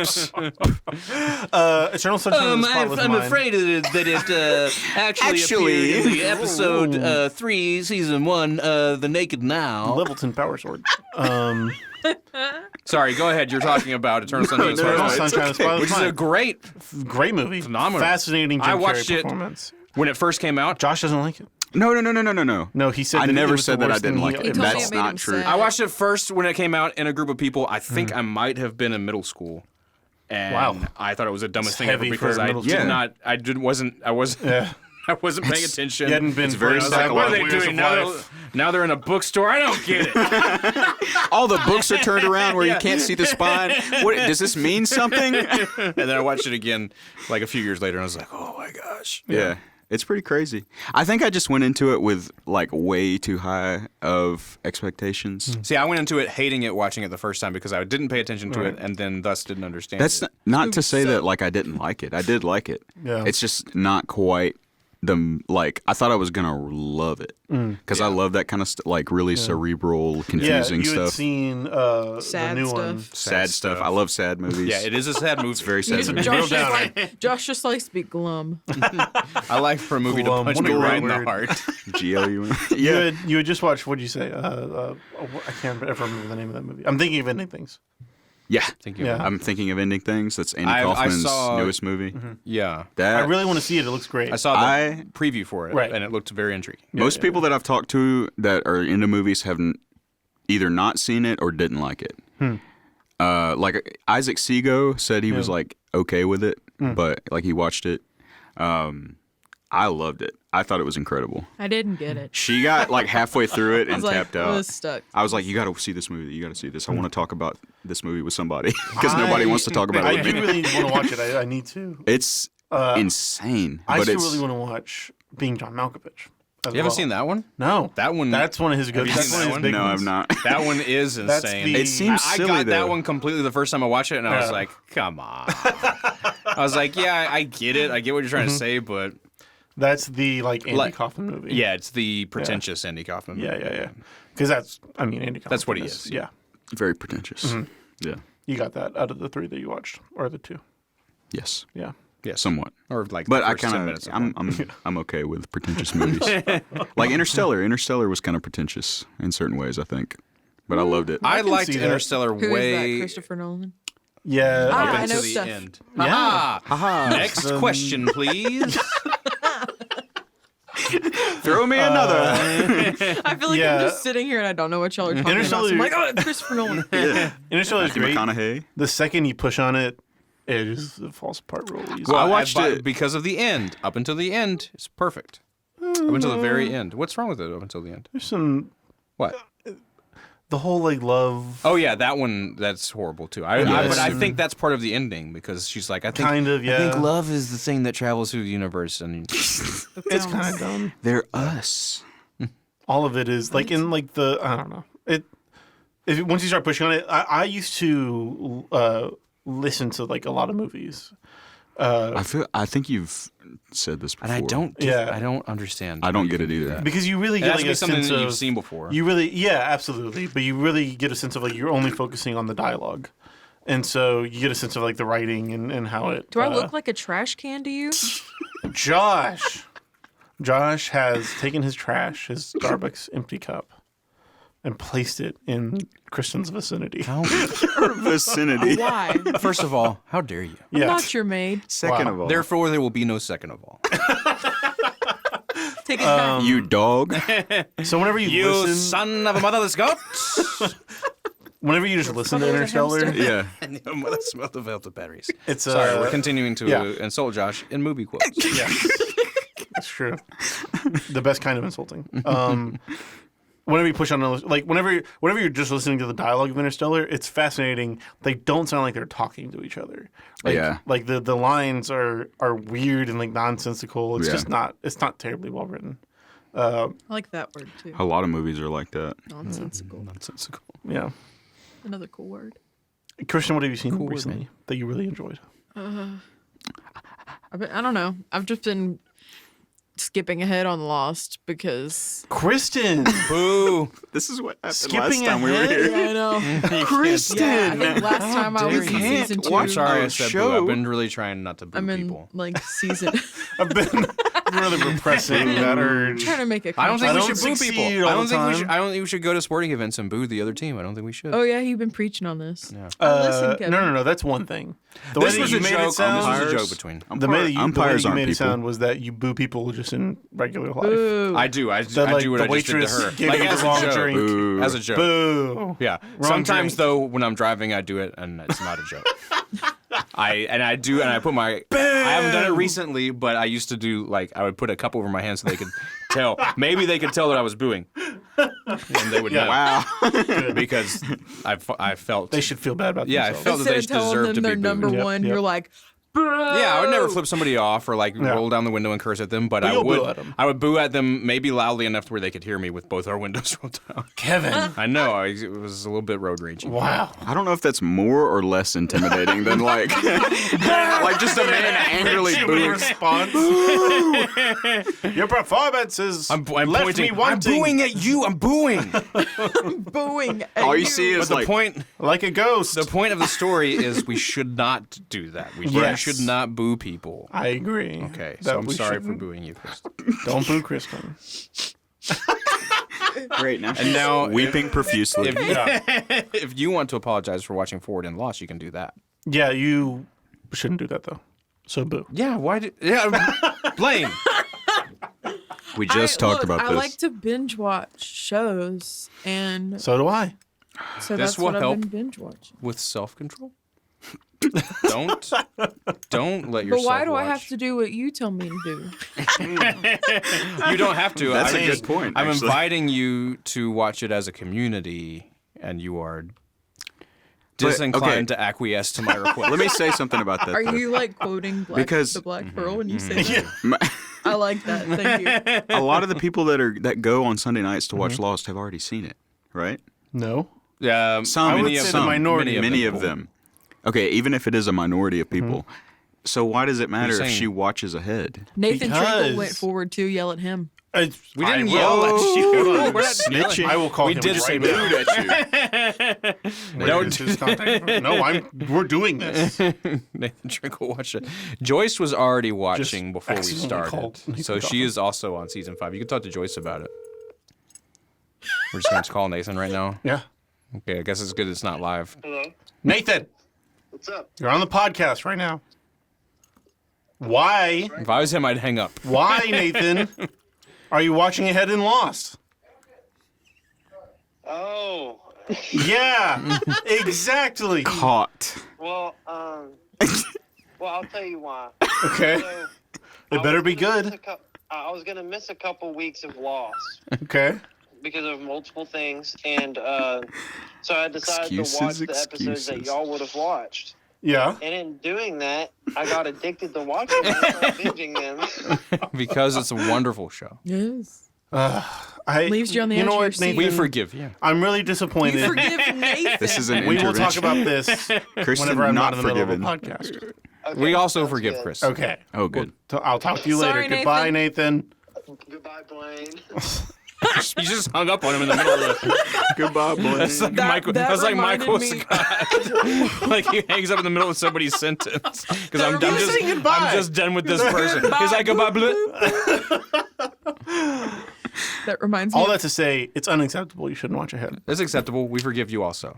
Eternal Sunshine of the Spotless Mind. that it Actually- appeared in the episode 3, season 1, The Naked Now. Littleton Power Sword. Sorry, go ahead. You're talking about Eternal Sunshine of the Eternal Spotless Mind, Sunshine of the Spotless which is a Mind. great. Movie. Phenomenal. Fascinating Jim I watched Carrey it- performance. When it first came out, Josh doesn't like it. No. No, he said I that it never was said the that I worst didn't thing like he it. told me That's it made not him true. sad. I watched it first when it came out in a group of people. I think I might have been in middle school. And Wow. I thought it was the dumbest It's thing ever heavy because for I middle did school. not, I didn't, wasn't, I was, Yeah. I wasn't paying attention. You hadn't been It's very for I was like, what are they Weirds doing of now? Life. Now they're in a bookstore. I don't get it. All the books are turned around where you can't see the spine. What does this mean something? And then I watched it again like a few years later, and I was like, oh my gosh. Yeah. It's pretty crazy. I think I just went into it with like way too high of expectations. See, I went into it hating it watching it the first time because I didn't pay attention to it and then thus didn't understand That's it. not to say that like I didn't like it. I did like it. Yeah. It's just not quite the like I thought I was gonna love it because I love that kind of like really cerebral, Yeah, confusing you had stuff, seen Sad the new stuff. one. sad stuff. I love sad movies. Yeah, it is a sad movie. It's very sad. a movie. real Josh just, downer. Josh just likes to be glum. I like for a movie Glum. to punch What me a right in great the word. heart. GLU. You Yeah. had just watched. What did you say? I can't ever remember the name of that movie. I'm thinking of ending things. Yeah. Thank you. Yeah. I'm thinking of ending things. That's Andy I Kaufman's saw- newest movie. Yeah. That I really want to see it. It looks great. I saw the I- preview for it, Right. and it looked very intriguing. most people that I've talked to that are into movies have either not seen it or didn't like it. Like Isaac Seago said he was like okay with it, but like he watched it. I loved it. I thought it was incredible. I didn't get it. She got like halfway through it I and was like, tapped I out. was stuck. I was like, you got to see this movie. You got to see this. I want to talk about this movie with somebody because nobody wants to talk about I it with do me. really want to watch it. I need to. It's insane. I but still it's really want to watch Being John Malkovich. You haven't seen that one? No, That one. That's one of his good. you That's seen one that of his one? big no, ones. I'm not. That one is That's insane. the- It seems I silly got that though. one completely the first time I watched it, and I was Yeah. like, "Come on!" I was like, "Yeah, I get it. I get what you're trying to say, but That's the Andy Like- Kaufman movie. yeah, it's the pretentious Andy Kaufman." movie. yeah. Because Andy Kaufman. That's what he is. Yeah, Very pretentious. Yeah. you got that out of the 3 that you watched, or the 2. Yes. Yeah. Yeah, Somewhat. or like. But the I first 10 kind minutes of, of I'm okay with pretentious movies. Like Interstellar. Interstellar was kind of pretentious in certain ways, I think. But I loved it. I can liked see that. Interstellar Who is way that? Christopher Nolan? Yeah. Ah, up I into know the stuff. end. Yeah. Next question, please. Throw me another. I feel like Yeah. I'm just sitting here and I don't know what y'all are talking about. So Interstellar- I'm like, oh, it's Christopher Nolan. Interstellar is Matthew great. McConaughey. The second you push on it, it just falls apart real easy. Well, I watched it because of the end. Up until the end, it's perfect. Up until the very end. What's wrong with it up until the end? There's some What? the whole like love. Oh yeah, that one. That's horrible too. But I think that's part of the ending because she's like, I think Kind of, I think yeah. love is the thing that travels through the universe, and It's kind of dumb. They're us. All of it is like in like the I don't know it. Once you start pushing on it, I used to listen to like a lot of movies. I think you've said this before. I don't. Yeah. I don't understand. I don't get it either. Because you really It get has like to be a something sense that of you've seen before. You really, yeah, absolutely. But you really get a sense of like you're only focusing on the dialogue, and so you get a sense of like the writing and how it. Do I look like a trash can to you? Josh? Josh has taken his trash, his Starbucks empty cup, and placed it in Kristen's vicinity. How? Vicinity. Why? First of all, how dare you? I'm Yeah. not your maid. Second Wow. of all, Therefore, there will be no second of all. Take it back. you dog. So whenever you, listen, son of a motherless goat! whenever you just listen to Son of a Interstellar, hamster. Yeah. And your mother smelled the velvet batteries. it's Sorry, we're continuing to yeah. insult Josh in movie quotes. Yeah, that's true. The best kind of insulting. Whenever you push on, like whenever you're just listening to the dialogue of Interstellar, it's fascinating. They don't sound like they're talking to each other. Like, Yeah. like the lines are weird and like nonsensical. It's Yeah. just not. It's not terribly well written. I like that word too. A lot of movies are like that. Nonsensical. Nonsensical. Yeah. Another cool word. Christian, what have you seen Cool word, recently man. that you really enjoyed? I don't know. I've just been skipping ahead on Lost because Kristen, Boo! This is what happened Skipping last time we were ahead? here. yeah, I know. Kristen. Yeah, I think last time I dare was you. in season 2. Watch Sorry, I Oh, said show. boo. I've been really trying not to boo I'm in people. like season. I've been really repressing that urge. trying to make a. I don't think I we don't should boo succeed people. all I don't the think we time. should. I don't think we should go to sporting events and boo the other team. I don't think we should. Oh yeah, you've been preaching on this. Yeah. Listen, Kevin. No. That's one thing. The This way that was you a made joke. it This sound. was a Umpires. joke between. The way that you Umpires made aren't it people. sound was that you boo people just in regular life. Boo. I do. I That, do what like, I the just did to waitress her. gave Like you the as a wrong joke. drink. Boo. As a joke. Boo. Yeah. Wrong Sometimes drink. though, when I'm driving, I do it, and it's not a joke. I put my. I haven't done it recently, but I used to do like I would put a cup over my hand so they could tell. Maybe they could tell that I was booing, and they would know. Wow. Because I felt. They should feel bad about Yeah, I themselves. felt that Instead they of telling deserve them to they're be number booed. Yep, one, yep. you're like, Yeah, I would never flip somebody off or like Yeah. roll down the window and curse at them, but I you'll would. boo at 'em. I would boo at them maybe loudly enough to where they could hear me with both our windows rolled down. Kevin. I know it was a little bit road ragey. Wow. I don't know if that's more or less intimidating than like just a man angrily Human booing. response. Your performance is I'm left pointing. me I'm wanting. booing at you. I'm booing. booing. At All you see But is the like point. like a ghost. The point of the story is we should not do that. We Yes. should not boo people. I agree. Okay, that so I'm we sorry for shouldn't. booing you, Chris. Don't boo Kristen. great now. And now, weeping profusely. if, Yeah. if you want to apologize for watching Forward and Lost, you can do that. Yeah, you shouldn't do that though. So boo. Yeah, why did? Yeah, blame. We just talked about I this. like to binge watch shows, and So do I. so This that's will what help. I've been binge watching. With self-control. don't let yourself. But why do I have watch. to do what you tell me to do? You don't have to. That's I'm a good point, I'm actually. inviting you to watch it as a community, and you are disinclined to acquiesce to my request. Let me say something about that. Are though. you like quoting Because- the Black Pearl when you say that? My- I like that. Thank you. a lot of the people that go on Sunday nights to watch Lost have already seen it, right? No. Some, I would many say of the them, minority. many of them. Okay, even if it is a minority of people. So why does it matter if saying? she watches ahead? Nathan Because- Trinkle went forward to yell at him. We didn't I yell will- at you. Hold on. We're not snitching. I will call We him did right say now. booed at you. No, his contact. No, we're doing this. Nathan Trinkle watched it. Joyce was already watching before we accidentally started, called Nathan so she Coffin. is also on season 5. You can talk to Joyce about it. We're just going to call Nathan right now. Yeah. Okay, I guess it's good it's not live. Hello. Nathan, What's up? you're on the podcast right now. Why? If I was him, I'd hang up. Why, Nathan? Are you watching ahead in Lost? Oh, Yeah, exactly. Caught. well, I'll tell you why. Okay, So, it better be good. I was gonna miss a couple weeks of Lost Okay. because of multiple things, and so I decided to watch Excuses, the episodes that excuses. y'all would have watched. Yeah. And in doing that, I got addicted to watching them, and started binging them. Because it's a wonderful show. Yes. Leaves you on the edge of your seat. We forgive you. I'm really disappointed. You forgive Nathan. This is an We will talk intervention. about this Kristen, whenever I'm not not in the middle forgiven. of a podcast. Okay, We also sounds forgive good. Chris. Okay. Oh, good. I'll talk to you later. Sorry, Goodbye, Nathan. Goodbye, Blaine. You just hung up on him in the middle of the. Goodbye, Blaine. That's like That- Michael. that That's like reminded Michael me- Scott. Like he hangs up in the middle of somebody's sentence because I'm reminded just me- Saying goodbye. I'm just done with this person. He's like goodbye. That reminds me. All that to say, it's unacceptable. You shouldn't watch ahead. It's acceptable. We forgive you also.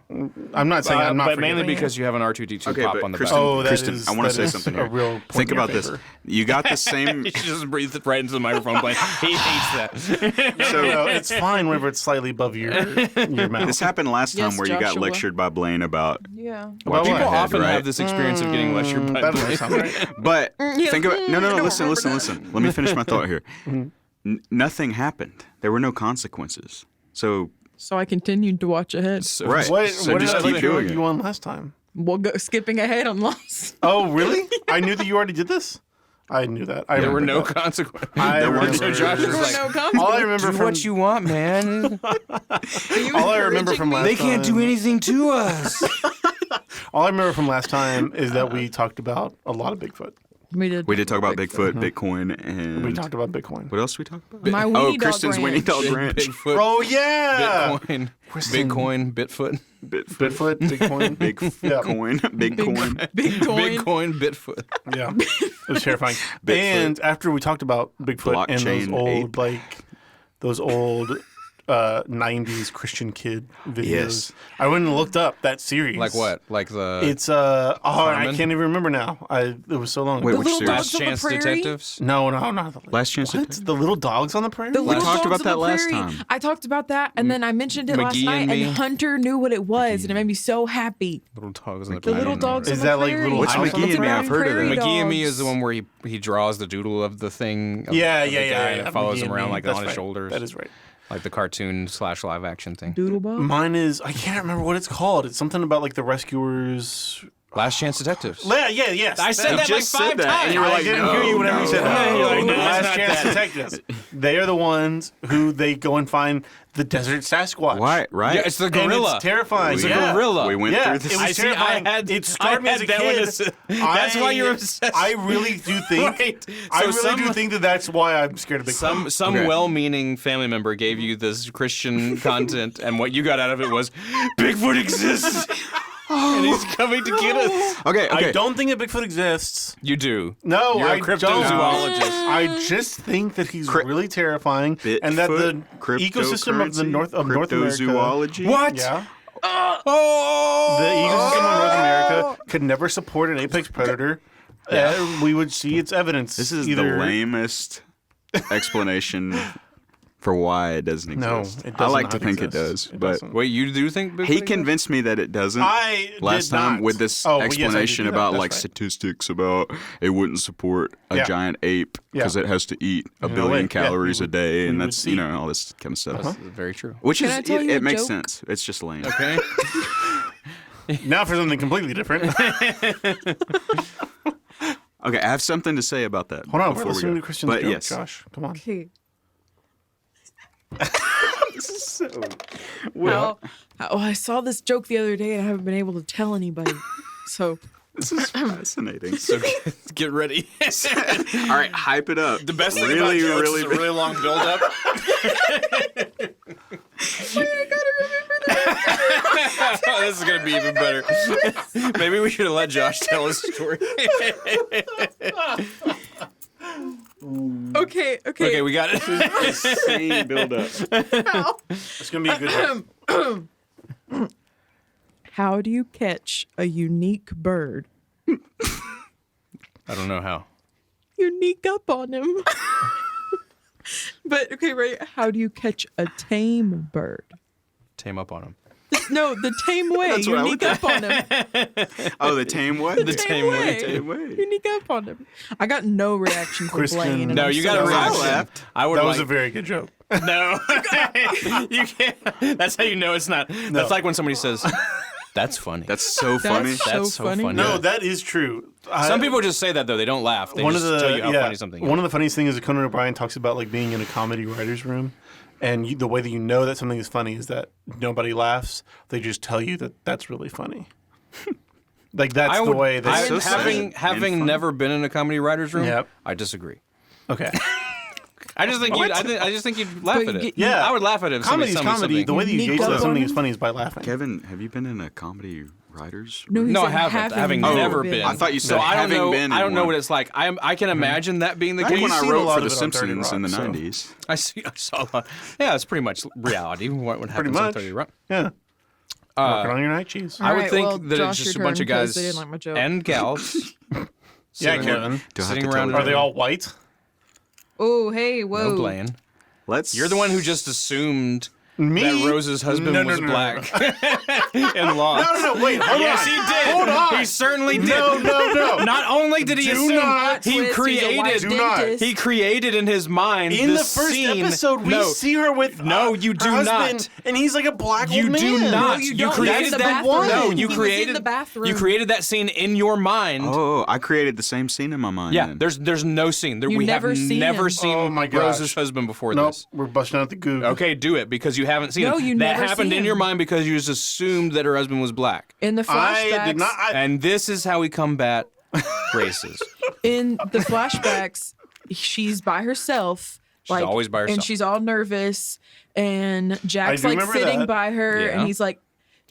I'm not saying I'm not but mainly forgiving. because you have an R2D2 Okay, pop but on the Kristen, back. Oh, that Kristen, is- I want that to say is something a here. real point Think in your about this. favor. You got the same. You just breathed it right into the microphone. Like he hates that. So it's fine whenever it's slightly above your mouth. This happened last time Yes, where you got Joshua. lectured by Blaine about Yeah. Well, People ahead, often right? have this experience of getting lectured by That doesn't Blaine. sound right. But Yeah. think about no, I don't listen. remember Let me finish my thought here. Nothing happened. There were no consequences. So So I continued to watch ahead. So- right. What, so what did just I keep let doing you it. on last time? We'll go skipping ahead on Lost. Oh, really? I knew that you already did this. I knew that. I There were remember no that. consequences. I There weren't. remember- So Josh There is were like, no all I consequences. remember do from what you want, man. Are you all I remember from encouraging last me? time, anything to us. all I remember from last time is that we talked about a lot of Bigfoot. We did. We did talk about Bigfoot, Bitcoin, and We talked about Bitcoin. what else did we talk about? My Oh, Weenie Dog Kristen's Ranch. Weenie Dog Ranch. Bigfoot, Oh yeah, Bitcoin, Kristen. Bitcoin, Bitfoot, Bitfoot, Bitcoin, Big Yeah. coin, big coin. Big coin. Bitcoin, Bitfoot. Yeah, it was terrifying. Bigfoot. And after we talked about Bigfoot and those Blockchain old ape. those old 90s Christian kid videos, Yes. I went and looked up that series. Like what? Like the It's I Farman? can't even remember now. It was so long Wait, ago. which little series? dogs Last on the Chance prairie? Detectives? No, not the Last Chance What? Detective? The little dogs on the prairie? The little talked dogs about on that the last prairie. time. I talked about that, and then I mentioned it last McGee night, and and me. Hunter knew what it was, and it made me so happy. Little dogs on the The prairie. little dogs Is on that the like prairie. Little What's House on the McGee and me? Prairie? I've heard of that. Prairie McGee and me dogs. is the one where he draws the doodle of the thing. Of, Yeah, of the guy, and it follows McGee him and around me. like That's on his right. shoulders. That is right. Like the cartoon / live action thing. Doodlebug. Mine is I can't remember what it's called. It's something about like the rescuers. Last Chance Detectives. Yes. I said You that like just 5 said that, times. and you were I like, didn't no, hear you whenever you said that. No, you're like, no, it's Last not Chance that. Detectives. They are the ones who they go and find the desert Sasquatch. Right, right. Yeah, it's the And gorilla. it's terrifying. It's a Yeah. gorilla. We went Yeah, through this. it was I see, terrifying. I had- It scarred me I as a had that one kid. as- that's why you're obsessed. I really do think. Right. I So really some- do think that that's why I'm scared of Bigfoot. Some Okay. well-meaning family member gave you this Christian content, and what you got out of it was Bigfoot exists, and he's coming to get us. Okay, okay. I don't think that Bigfoot exists. You do. No, You're a I cryptozoologist. don't. I just think that he's really terrifying, and that the Bigfoot, ecosystem of the North America. cryptozoology. What? Yeah. Oh! The ecosystem of North America could never support an apex predator. We would see its evidence. This is either, the lamest explanation for why it doesn't No, exist. it I does like not to think exist. it does, It but doesn't. Wait, you do think Bigfoot he exists? convinced me that it doesn't. I Last did time not. with this Oh, well, yes, I did explanation do that. about That's like right. statistics about it wouldn't support a Yeah. giant ape because Yeah. it has to eat a No billion way. Yeah, calories we a day, we and would that's see. all this kind of stuff. That's very true. Which Can is I tell you it a makes joke? sense. It's just lame. Okay. Now for something completely different. Okay, I have something to say about that. Hold on, we're before we listening go. to Christian's But joke, yes, Josh. Come on. Okay. so Well, I saw this joke the other day, and I haven't been able to tell anybody. So this is fascinating. So get ready. All right, hype it up. The best thing really, about jokes really, is a really long build-up. This is gonna be even better. Maybe we should have let Josh tell his story. okay. Okay, we got it. insane build up. It's gonna be a good joke. How do you catch a unique bird? I don't know how. You sneak up on him. But okay, right? How do you catch a tame bird? Tame up on him. No, the tame way. That's You what I sneak looked up on him. Oh, the tame what? The tame way. Tame way. You sneak up on him. I got no reaction from Kristen. Blaine. and No, I'm you so got a sorry. reaction. laughed. I would That like, was a very good joke. No. You can't. That's how you know it's not. That's like when somebody says, that's funny. That's so funny. That's so That's so funny. funny. No, that is true. Some people just say that, though. They don't laugh. They just tell you how funny something is. One of the funniest things is Conan O'Brien talks about like being in a comedy writer's room. And the way that you know that something is funny is that nobody laughs. They just tell you that that's really funny. Like that's the way that. so sad having and never been in a comedy writer's room, Yep. I disagree. Okay. I just think I just think you'd laugh But at you it. get- Yeah. I would laugh at it if somebody Comedy is told me comedy. something. The way that you Sneak gauge up that on something him? is funny is by laughing. Kevin, have you been in a comedy writers? No, he No, I said haven't. Having Oh, never been. I thought you said so I don't having know. been in I don't know one. what it's like. I can imagine that being the Back case. when I seen a wrote lot for of The it on 30 Simpsons in the Rock, so- 90s. I saw a lot. Yeah, it's pretty much reality. What happens on much. 30 Rock. Yeah. Working on your night cheese. I would Alright, think well, that Josh, it's just a your bunch of turn, 'cause guys they didn't like my joke. and gals. Yeah, sitting Kevin. around- Do I have sitting to tell around. you? Are they all white? Oh, hey, whoa. No, Blaine. You're the one who just assumed Me? that Rose's husband No, was no, black in law. No, wait, hold Yes, on. he did. Hold on. He certainly did. No. Not only did he Do assume, not. he Twist, he's a created. white Do not. dentist. He created in his mind In the this first scene. episode, we no, see her with No, you her do husband, not. and he's like a black You old man. do not. No, you don't. created He's in the that. bathroom. No, He you was created in the bathroom. You created that scene in your mind. Oh, I created the same scene in my mind. Yeah, then. there's no scene. You we never have seen never him. seen Oh my gosh. Rose's husband before Nope, this. we're busting out the goo. Okay, do it because you haven't seen No, him. you That never happened see in your him. mind because you just assumed that her husband was black. In the flashbacks, I did not. And this is how we combat races. in the flashbacks, she's by herself. She's always by And herself. she's all nervous. And Jack's do like remember sitting that. by her, Yeah. and he's like,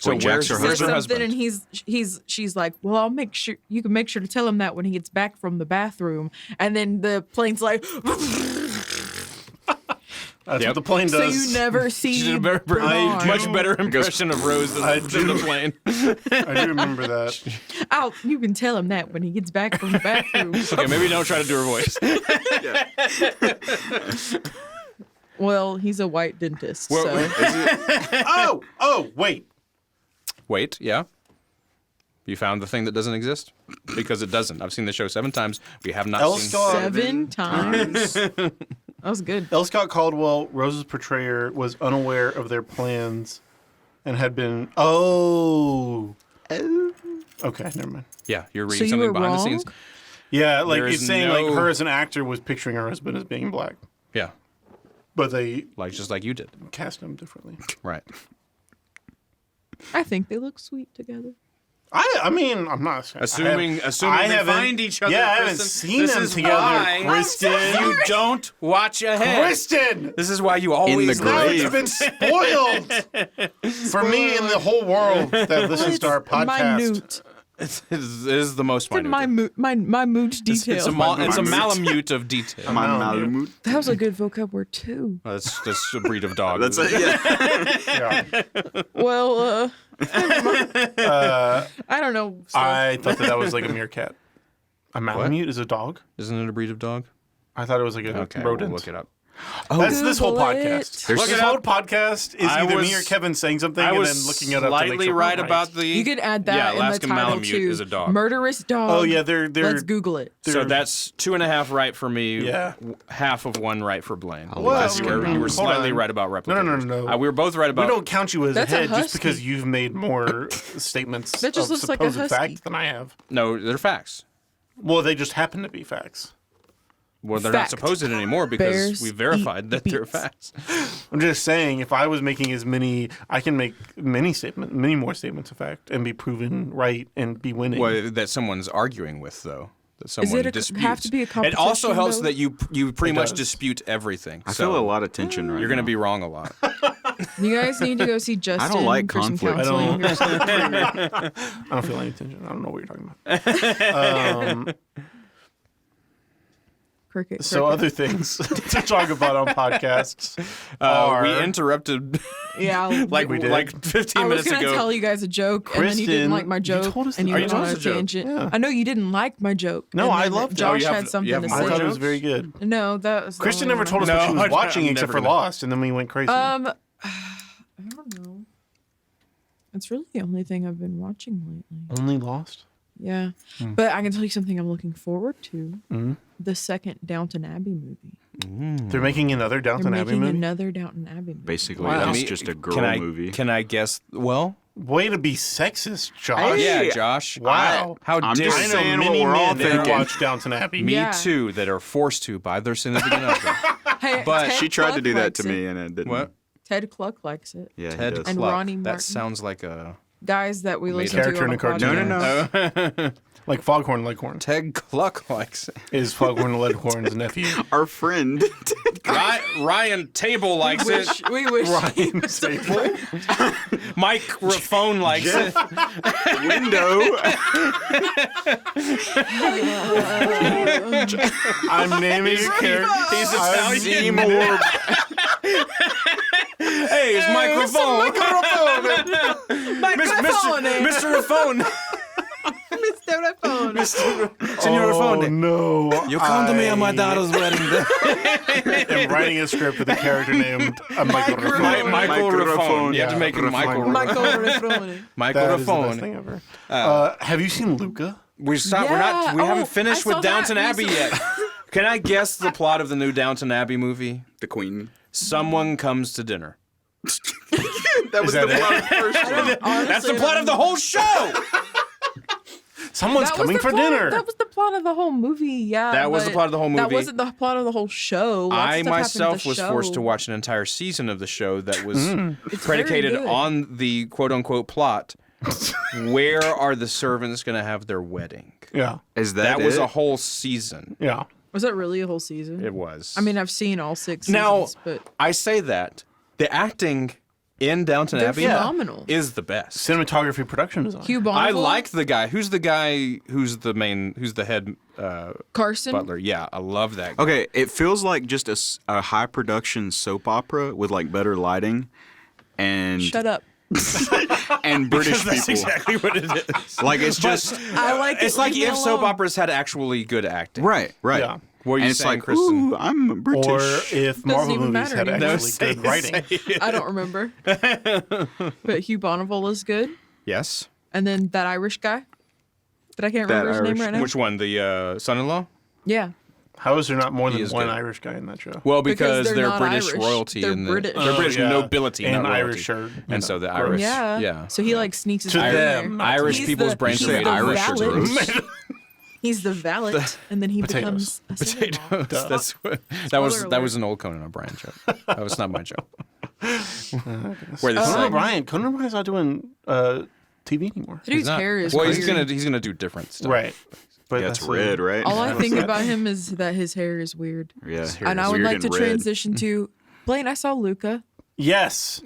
So Wait, where's Jack's her where's says her something, husband? and she's like, well, I'll make sure you can make sure to tell him that when he gets back from the bathroom. And then the plane's like, That's Yep. what the plane so does. you never see She did a very, very Bernard. much better impression of Rose I than the do. plane. I do remember that. You can tell him that when he gets back from the bathroom. Okay, maybe don't try to do her voice. Well, he's a white dentist, Well, so Wait. Wait, yeah. You found the thing that doesn't exist? Because it doesn't. I've seen the show 7 times. We have not L. seen. Scott. 7 times. That was good. L. Scott Caldwell, Rose's portrayer, was unaware of their plans and had been. Oh. Okay, never mind. Yeah, you're So reading you something were behind the wrong? scenes. Yeah, like There it's is saying no- like her as an actor was picturing her husband as being black, Yeah, but they just like you did. cast him differently. Right. I think they look sweet together. I mean, I'm not Assuming I they haven't- find each other. Yeah, I haven't Kristen, seen this them is together, why Kristen. You don't watch ahead. Kristen. This is why you always the Now grave. it's been spoiled for me and the whole world that listens to our podcast. Minute. It is the most minute. My mood detail. It's a malamute of detail. Malamute. That was a good vocab word too. That's a breed of dog. That's it. Yeah. Yeah. Well, I don't know. So. I thought that was like a meerkat. A malamute is a dog. Isn't it a breed of dog? I thought it was like a Okay, rodent. we'll look it up. That's this whole Google podcast. it. Look This it whole up. podcast is I either was- me or Kevin saying something I and was then looking it up to make slightly sure we're right about the. You could add that Yeah, in the Alaskan title Malamute too. is a dog. Murderous dog. Oh yeah, they're Let's Google it. So that's 2.5 right for me. Yeah. Half of 1 right for Blaine. Well, you were hold slightly on. right about replicators. No. We were both right We about. don't count you as That's a ahead just husky. because you've made more statements That just of looks like a supposed husky. fact than I have. No, they're facts. Well, they just happen to be facts. Well, they're Fact. not supposed anymore because Bears we verified eat that they're beets. facts. I'm just saying, if I was making as many, I can make many more statements of fact and be proven right and be winning. Well, that someone's arguing with, though. That someone it disputes. have to be a It also competition, helps though? that you pretty It much does. dispute everything. I feel a lot of tension right You're going to now. be wrong a lot. You guys need to go see Justin. like for some conflict. counseling or something. I don't feel any tension. I don't know what you're talking about. Cricket. So other things to talk about on podcasts We interrupted Yeah. like We did. like 15 I was minutes gonna ago. tell you guys a joke, and then you Kristen, didn't like my you joke, told us and the you joke. went Oh, on you a told us a joke. tangent. Yeah. I know you didn't like my joke. No, and I then loved it. Josh you have- had you something have to more I say. thought it was jokes? very good. No, that was. the Kristen only never one told us No, what she was I'm watching never except for gonna- Lost, and then we went crazy. I don't know. It's really the only thing I've been watching lately. Only Lost? Yeah, Hmm. but I can tell you something I'm looking forward to: Mm-hmm. the second Downton Abbey movie. They're making another They're Downton Abbey making movie? another Downton Abbey movie. Basically, Wow. it's just a girl can I, movie. Can I guess? Well, Way to be sexist, Josh. yeah, Josh. Wow. How I'm dare just I you? know saying what many we're all men that thinking. watch Downton Abbey. Me Yeah. too, that are forced to by their significant other. Hey, But- Ted She tried to Cluck do that likes to it. me, and it didn't. What? Ted Cluck likes it. Yeah, Ted he does. And Cluck. Ronnie That Martin. sounds like a Guys that we Made listen character to in on a cartoon. podcast. no. Like Foghorn Leghorn Ted Cluck likes it. is Foghorn Leghorn's nephew. Our friend. Ryan Table likes it. We wish. Ryan Table. Microphone likes it. Window. I'm naming a character. He's I'm Italian. naming- Hey, it's microphone. Mr. Phone. Mr. Phone. Senor Oh, Phone. no. You come to me on my I daughter's wedding day. am writing a script with a character named Michael Rafone. Michael Rafone. You have to Yeah, make it Michael Rafone. Michael Rafone. Michael That is the best Rafone. thing ever. Have you seen Luca? We stopped. We're not. Yeah. We Oh, haven't finished I with saw that Downton Abbey recently. yet. Can I guess the plot of the new Downton Abbey movie? The Queen. Someone comes to dinner. That was that the it? plot of the first one. That's the plot of the whole show. Someone's coming for dinner. That was the plot of the whole movie. Yeah. That was the but plot of the whole That movie. wasn't the plot of the whole show. Lots of I stuff happened in myself the was forced to show. watch an entire season of the show that was It's predicated very good. on the quote unquote plot. Where are the servants going to have their wedding? Yeah. Is That was it? a whole season. Yeah. Was that really a whole season? It was. I mean, I've seen all 6 now seasons, but I say that the acting in Downton they're Abbey phenomenal. is the best. Cinematography, production design. Hugh Bonneville, I like the guy. Who's the guy? Who's the head Carson. butler? Yeah, I love that guy. Okay, it feels like just a high production soap opera with like better lighting and Shut up. and British That's people. exactly what it is. Like it's just I like it. It's like Leave me if soap alone. operas had actually good acting. right. Yeah. What are you And it's saying, like, Kristen? ooh, I'm British. Or if Marvel even movies matter had anymore. actually good writing. I don't remember. But Hugh Bonneville is good. Yes. And then that Irish guy. But I can't That remember his Irish- name right now. Which one? The son-in-law? Yeah. How is there not more He than is one good. Irish guy in that show? Well, because they're they're not British Irish. royalty. They're and British. They're British yeah. nobility, And not royalty. Irish are, you And know, so the gross. Irish. Yeah. Yeah. So he like sneaks his To way in them, there. Irish He's people's the- brains he's are the made. Irish are valet. gross. He's the valet, and then he Potatoes. becomes a son-in-law. Potatoes. That's what, that was Spoiler that alert. was an old Conan O'Brien joke. That was not my joke. Where the Conan same- O'Brien. Conan O'Brien's not doing TV anymore. The dude's not- hair is well, crazy. he's gonna do different stuff. Right. But Yeah, it's that's red, right? All I think about him is that his hair is weird. Yeah, And I would weird like to and red. transition to Blaine. I saw Luca. Yes.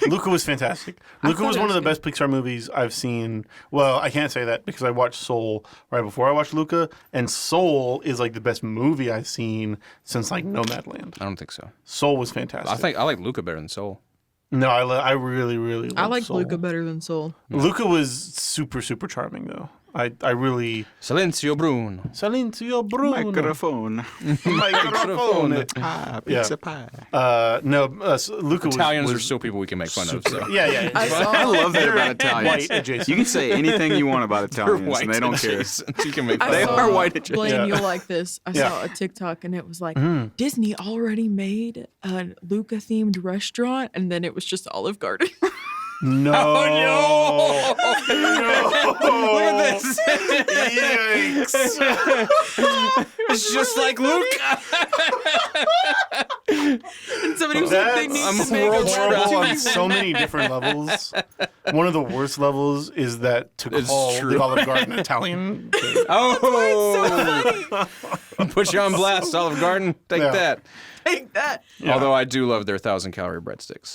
Luca was fantastic. Luca thought was it one of was the best Pixar movies I've seen. Well, I can't say that because I watched Soul right before I watched Luca, and Soul is like the best movie I've seen since like Nomadland. I don't think so. Soul was fantastic. I like Luca better than Soul. No, I really, really I love like Soul. Luca better than Soul. Luca was super, super charming though. I really Silencio Bruno. Silenzio Bruno. Microphone. Microphone. Ah, Yeah. pizza pie. Luca Italians was are still people we can make fun of. So. yeah. I saw I love that about White Italians. adjacent. You can say anything you want about They're Italians, white and they don't care. adjacent. You can make I fun They of saw, them. are white adjacent. Blaine, Yeah. you'll like this. I Yeah. saw a TikTok and it was like Disney already made a Luca themed restaurant, and then it was just Olive Garden. No. Oh, no. Look at this. Yikes. It's just like Luca. And somebody was like, they need I'm to make a world Horrible restaurant. on so many different levels. One of the worst levels is that to It's call true. the Olive Garden Italian. Oh, put you on blast, Olive Garden. Take Yeah. that. Take that. Although I do love their 1,000-calorie breadsticks.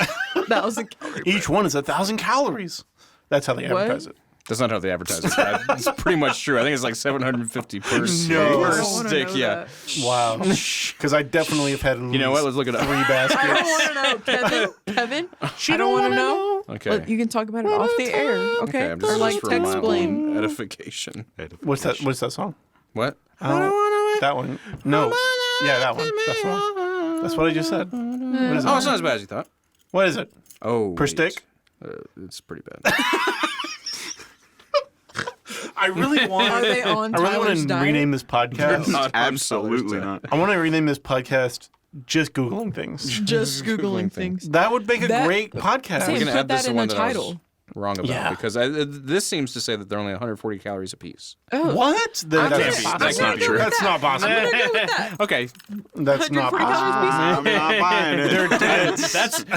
That was a calorie. Each one is 1,000 calories. That's how they What? advertise it. That's not how they advertise it. It's pretty much true. I think it's like $750 per No. stick. I Per don't wanna stick, know yeah. that. Wow. Because I definitely have had You know what? Let's look it up. 3 I baskets. don't want to know, Kevin. I don't want to know. Okay. Well, you can talk about it off the air, okay? I'm Or just like for my explain. own edification. What's that song? What? That one. No. Yeah, that one. That's the one. That's what I just said. What is Oh, it? it's not as bad as you thought. What is it? Oh, Per wait. stick? It's pretty bad. I really want. Are they on I really Tyler's want to diet? rename this podcast. Not on Absolutely Tyler's not. I want to rename this podcast just Googling things. Just Googling Googling things. things. That would make a That- great podcast. Same. We're gonna Put add this that in one the that I was title. wrong about Yeah. because this seems to say that they're only 140 calories apiece. Oh, What? I'm That's gonna- that's I'm not gonna go true. with That's that. not possible. I'm gonna go with that. Okay, That's not 140 possible. calories I'm not buying it. They're dead.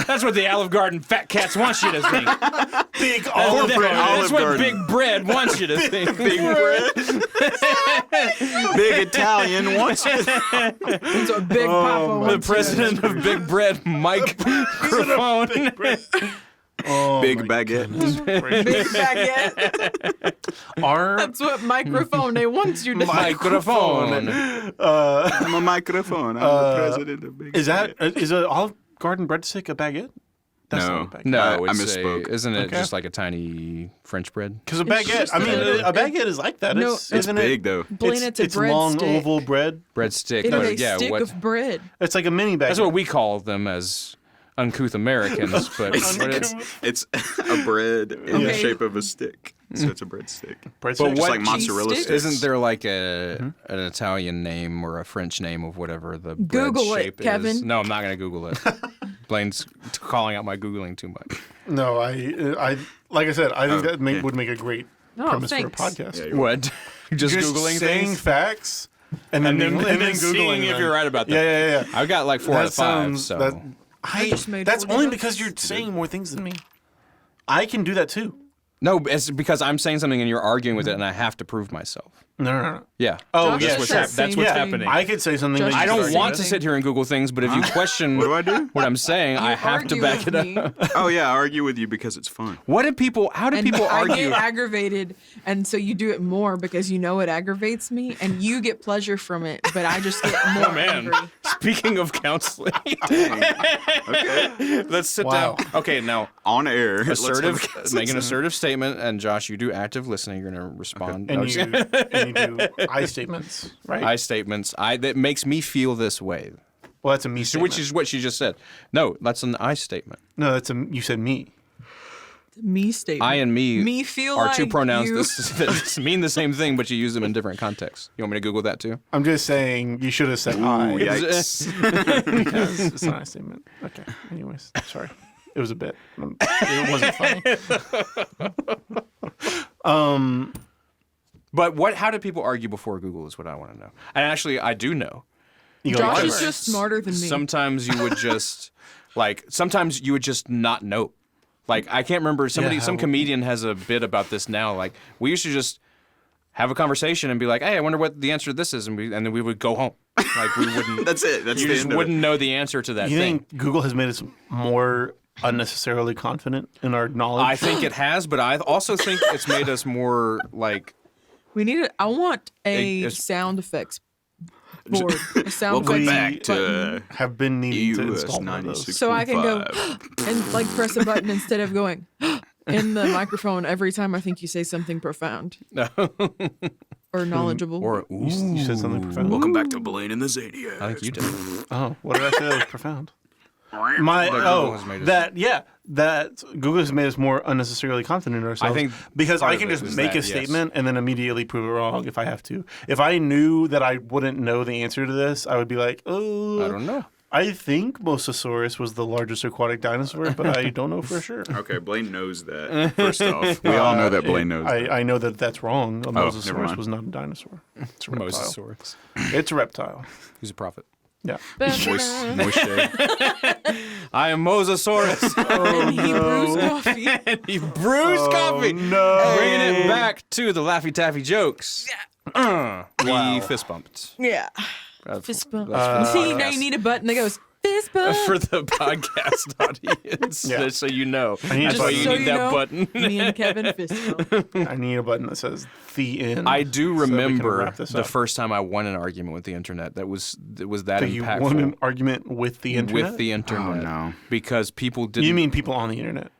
that's what the Olive Garden fat cats want you to think. Big Olive Garden. That's Olive what Garden. Big Bread wants you to think. Big bread. Big Italian wants it. That's what Big Papa The wants. president of Big Bread, microphone. Oh, Big my baguette. Big baguette. Our That's what microphone they want you to. Microphone. I'm a microphone. I'm the president of Big is an Olive Garden breadstick a baguette? That's No. not a baguette. No, I it's misspoke. isn't it Okay. just like a tiny French bread? Because a It's baguette. just I mean, a- a baguette is like that. No, It's, It's isn't big it? though. Blaine, it's a It's long breadstick. oval bread. Breadstick. It but is a yeah, stick what? of bread. It's like a mini baguette. That's what we call them as uncouth Americans, but what is, It's a bread in the Okay. shape of a stick. So it's a breadstick. breadstick. But Just what like mozzarella cheese sticks. isn't there like an Italian name or a French name of whatever the bread Google it, shape is? Kevin. No, I'm not going to Google it. Blaine's calling out my Googling too much. No, I like I said, I think that would make a great Oh, premise thanks. for a podcast. Yeah, What? Just Googling saying things? facts and then And then Googling seeing if them. you're right about that. Yeah. I've got like 4 out That of 5, sounds. so... That, just made that's 40 only bucks. because you're saying more things than me. I can do that too. No, it's because I'm saying something and you're arguing with it and I have to prove myself. No. Yeah. Oh, Josh yes. says what's the that's same what's thing. happening. I could say something. Josh that you I could don't argue want with. to sit here and Google things, but if you question What do I do? what I'm saying, I have to Argue back with it me, up. Oh yeah, I argue with you because it's fun. What do people? How do And people I argue? get aggravated, and so you do it more because you know it aggravates me, and you get pleasure from it, but I just get more Oh man! angry. Speaking of counseling, Okay. let's sit Wow. down. Okay, now On air. let's have a assertive, counseling make an session. assertive statement, and Josh, you do active listening. You're gonna respond. No, And you do I statements, right? I statements. That makes me feel this way, Well, that's a me statement. which is what she just said. No, that's an I statement. No, that's you said me. Me statement. I and me feel are like two pronouns you. that mean the same thing, but you use them in different contexts. You want me to Google that too? I'm just saying you should have said I. Ooh, yikes. Because it's an I statement. Okay. Anyways, sorry. It was a bit. It wasn't funny. But what? How do people argue before Google? Is what I want to know. And actually, I do know. You go Josh library. is just smarter than me. Sometimes you would just sometimes you would just not know. Like I can't remember some how- comedian has a bit about this now. Like we used to just have a conversation and be like, "Hey, I wonder what the answer to this is," and then we would go home. Like we wouldn't. That's it. That's you the just end of it. wouldn't know the answer to that You thing. think Google has made us more unnecessarily confident in our knowledge? I think it has, but I also think it's made us more like. We need I want a It's- sound effects board. A sound Welcome effects back button. to have been needing to EUS install one of those. 96.5. So I can go and like press a button instead of going in the microphone every time I think you say something profound or knowledgeable. Or You said something profound. Welcome back to Blaine and the Zaniac. I think you did. Oh, what did I say that was profound? My Google has made us- that Google has made us more unnecessarily confident in ourselves. I think because part I of can it just is make that, a yes. statement and then immediately prove it wrong if I have to. If I knew that I wouldn't know the answer to this, I would be like, oh, I don't know. I think Mosasaurus was the largest aquatic dinosaur, but I don't know for sure. Okay, Blaine knows that. First off, we all know that Blaine knows that. I know that that's wrong. A never Mosasaurus mind. was not a dinosaur. It's a reptile. Mosasaurus. It's a reptile. He's a prophet. Yeah. Moshe. I am Mosasaurus. And he brews coffee. And he brews coffee. No. Bringing it back to the Laffy Taffy jokes. We fist bumped. Yeah. That's- Fist bump. that's- See, now you need a button that goes Facebook. For the podcast audience, Yeah. so you know. need That's a why button. you So need you that know, button. Me and Kevin fist bump. I need a button that says the end. I do so that we can remember wrap this the up. first time I won an argument with the internet. That was that That you impactful. won an argument with the internet. With the internet. Oh, no. Because people didn't. You mean people on the internet?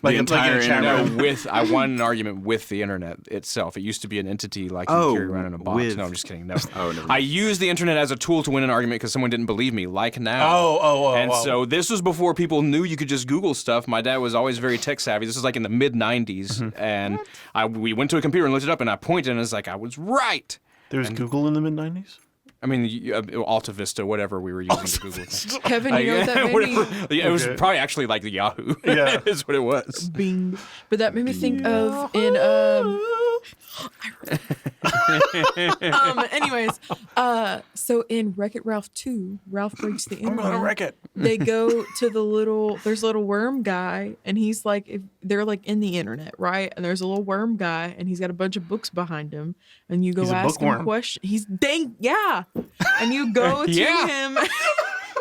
Like The in entire a chat internet. room. I won an argument with the internet itself. It used to be an entity like you Oh, carry around in a box. with. No, I'm just kidding. No. Oh, never mind. I used the internet as a tool to win an argument because someone didn't believe me, like now. And so this was before people knew you could just Google stuff. My dad was always very tech savvy. This was like in the mid '90s, and we went to a computer and looked it up, and I pointed, and it's like I was right. There was Google in the mid '90s. I mean, Alta Vista, whatever we were using to Google things. Kevin, you know what that made me? Yeah, it was Okay. probably actually like the Yahoo. Yeah. is what it was. Bing. But that made me think of anyways, so in Wreck-It Ralph 2, Ralph breaks the internet. I'm gonna wreck it. They go to there's a little worm guy, and he's like, they're like in the internet, right? And there's a little worm guy, and he's got a bunch of books behind him, and you go He's a ask him bookworm. questions. And you go to Yeah. him.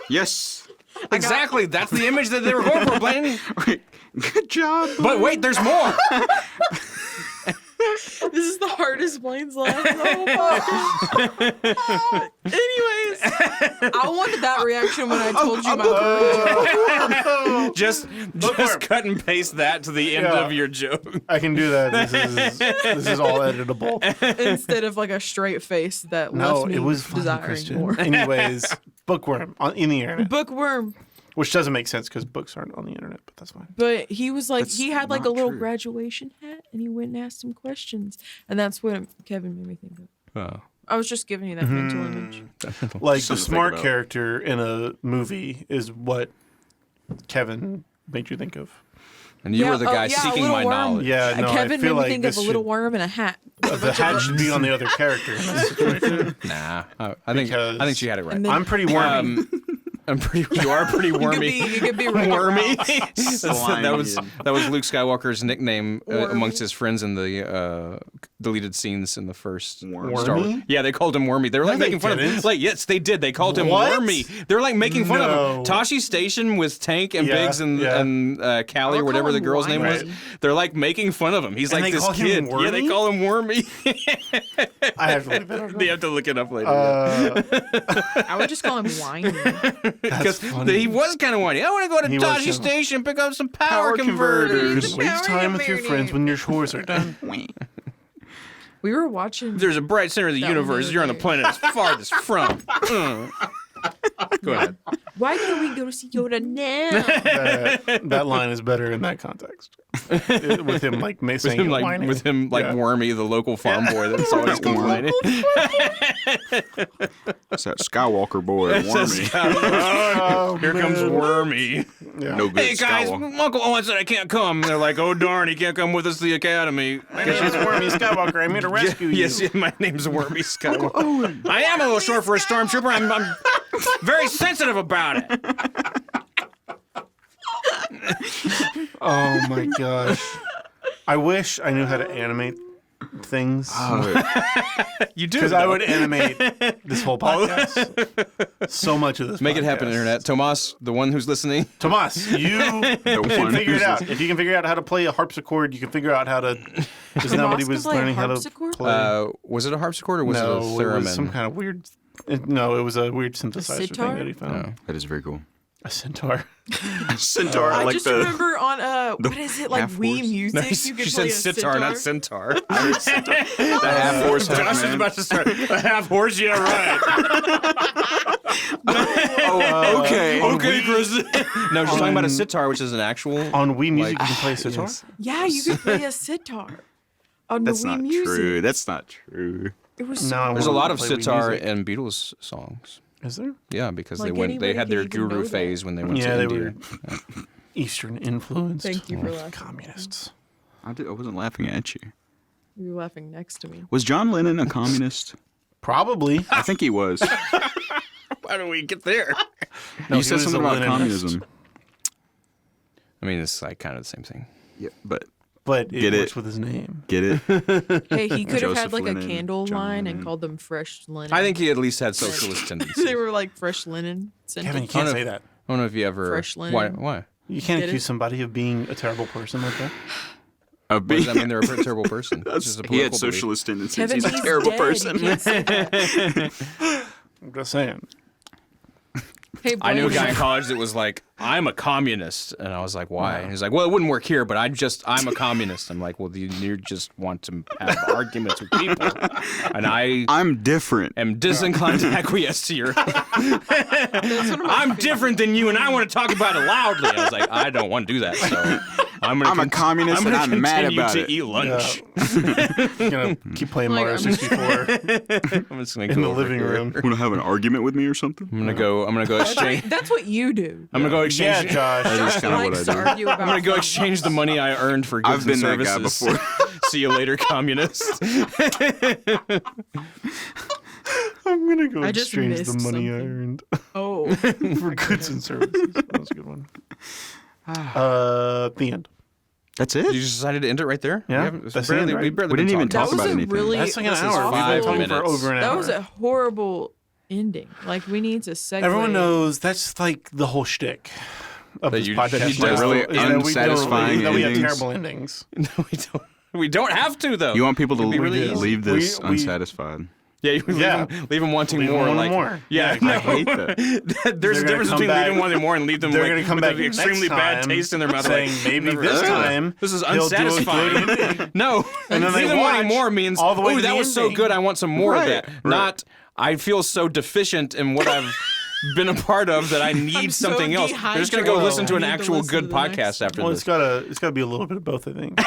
Yes. Exactly. That's the image that they were going for, Blaine. Good job. But wait, there's more. This is the hardest Blaine's laugh. Anyways, I wanted that reaction when I told you my just cut and paste that to the end Yeah. of your joke. I can do that. This is all editable. instead of like a straight face that No, left me it was fun, desiring Christian. more. Anyways, bookworm in the internet, Bookworm. which doesn't make sense because books aren't on the internet, but that's fine. But he was like, That's he had like a not little true. graduation hat, and he went and asked some questions, and that's what Kevin made me think of. Oh. I was just giving you that mental image. Like the Something to think smart about. character in a movie is what Kevin made you think of. And you were the guy a seeking little my worm. knowledge. Yeah, no, Kevin I feel made me like think of this a little should- worm in a hat. The hat should be on the other character in this situation. Nah, I think Because- she had it right. And then- I'm pretty wormy. You are pretty wormy. You could be Wreck-It Wormy. Ralph. that was Luke Skywalker's nickname Wormy. amongst his friends in the deleted scenes in the first Star Wars. Wormy? Yeah, they called him Wormy. They were like they making fun of him. didn't. Like, yes, they did. They called him What? Wormy. They were like making fun of No. him. Tashi Station with Tank and Yeah, Biggs and yeah. Callie I'll or whatever call the him girl's name was. Right. They're like making fun of him. He's And like they this call him kid. Yeah, they Wormy? call him Wormy. I have to look that up. You have to look it up later. I would just call him whiny. Because he was kind of whiny. I want to go to He was Tashi kinda- Station, pick up some power converters. Waste time with your friends when your chores are done. We were watching. There's a bright center of the That was universe. the You're on the other planet as farthest from. Go ahead. Why can't we go see Yoda now? That line is better in that context. With him like saying Him it like whining. with him like Yeah. Wormy, the local farm boy that's always complaining. It's that Skywalker boy, Wormy. Oh, Here comes man. Wormy. Yeah. No good Hey guys, Skywalker. Uncle Owen said I can't come. They're like, oh darn, he can't come with us to the academy. My name is Wormy Skywalker. I'm here to rescue you. Yes, my name's Wormy Skywalker. I am a little short for a stormtrooper. I'm very sensitive about it. Oh my gosh. I wish I knew how to animate things. You do. Because I would animate this whole podcast. So much of this Make it happen, podcast. internet. Tomas, the one who's listening. Tomas, you can one figure who's it out. If you can figure out how to play a harpsichord, you can figure out how to. Isn't that what he Tomas was can play a learning how to harpsichord? play? Was it a harpsichord or was no, it a theremin? was some kind of weird. No, it was a weird synthesizer thing sitar? that he found. That is very cool. A centaur. Centaur, I like just the. remember on what is it like half Wii horse. Music? No, you could she play said a sitar, not centaur. The half horse, half Josh is man. about to start. A half horse, yeah, right. Oh, okay. Okay, Chris. No, she's talking about a sitar, which is an actual. On Wii Music, Like- you can play sitar. Yes. Yeah, you could play a sitar on That's the Wii not Music. true. That's not true. It was No, I There's a wanted lot to of play Wii sitar Music. in Beatles songs. Is there? Yeah, because Like they anybody had could their even know guru that. phase when they went Yeah, to they India. were Eastern influenced. Thank you for laughing. Communists. I wasn't laughing at you. You were laughing next to me. Was John Lennon a communist? Probably. I think he was. How do we get there? No, You he said was something a about Leninist. communism. I mean, it's like kind of the same thing. Yeah, but but it Get works it? with his name. Get it? Hey, he could have Joseph had like Lennon, a candle John line Lennon. and called them fresh linen. I think he at least had socialist tendencies. they were like fresh linen. Scented. Kevin, you can't say that. I don't know if you ever. Fresh linen. Why? You can't Get accuse it? somebody of being a terrible person like that. What does that mean? They're a terrible person. It's just a He had political belief. socialist tendencies. Kevin, He's a terrible dead. person. You can't say that. I'm just saying. Hey, I knew a Blaine. guy in college that was like, I'm a communist. And I was like, why? And he's like, well, it wouldn't work here, but I'm a communist. I'm like, well, you just want to have arguments with people. And I'm different. am disinclined to acquiesce to your. I'm different than you, and I want to talk about it loudly. I was like, I don't want to do that. So I'm a communist gonna and I'm mad continue about to it. eat lunch. You know, keep playing Like, Mario I'm just- 64 I'm just gonna in go the over living here. room. Want to have an argument with me or something? I'm gonna go exchange. That's what you do. I'm gonna go Yeah, exchange. Josh. That's kind of what I likes to do. argue about I'm gonna go exchange the money I earned for goods I've been and that guy services. before. See you later, communist. I'm gonna go I just exchange the missed money I something. earned Oh, for goods and services. That was a good one. The end. That's You it. just decided to end it right there? Yeah, We haven't- that's barely, the end, we right? barely We didn't been even talking. talk that was about a anything. really That's like an This is hour. We've been 5 talking for minutes. over an that hour. was a horrible ending. Like we need to segue. Everyone knows that's like the whole shtick of That this you- podcast. that he now, does really is that we don't- unsatisfying that we have endings. terrible endings. No, we don't. We don't have to though. You want people to It'd be really easy. leave this We- unsatisfied. Yeah, you Yeah. leave them wanting Leave 'em more. wanting like, more. Yeah, Yeah, I hate that. There's a gonna difference come between back- leaving wanting more and leave them They're like, gonna come with back an next extremely bad time taste in their mouth, saying, like, maybe never- this Ugh. time This is he'll do a good unsatisfying. ending. No, And then they leave them wanting watch more means, all the way oh, to that the was so ending. good. I want some more Right, of that. right. Not, I feel so deficient in what I've been a part of that I need so something else. They're just gonna go dehydrated. listen to an I need to actual listen good to the next podcast after Well, this. it's gotta be a little bit of both, I think.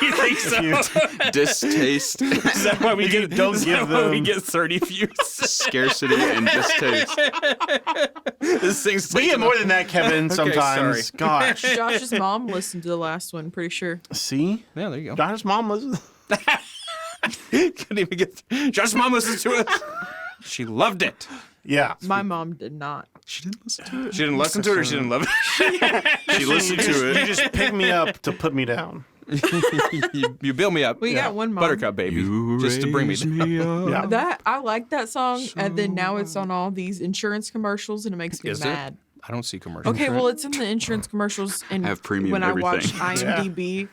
You think so? Distaste, Is that why we If you get? don't is give that why we them- get 30 views? scarcity, and distaste. This thing's We get taking more than that, Kevin, sometimes. sorry. Gosh. Josh's mom listened to the last one. Pretty sure. See? Yeah, there you go. Josh's mom was. Couldn't even get. Josh's mom listens to us. She loved it. Yeah. My mom did not. She didn't listen to it. She didn't listen to it, or she didn't love it. She listened to You it. just pick me up to put me down. you build me up. We got one mom. Buttercup baby, You just to bring me raise down. up. Yeah. That I like that song, and then now it's on all these insurance commercials, and it makes me Is it? mad. I don't see commercials. Okay, well, it's in the insurance commercials, and Have premium when I watch everything. IMDb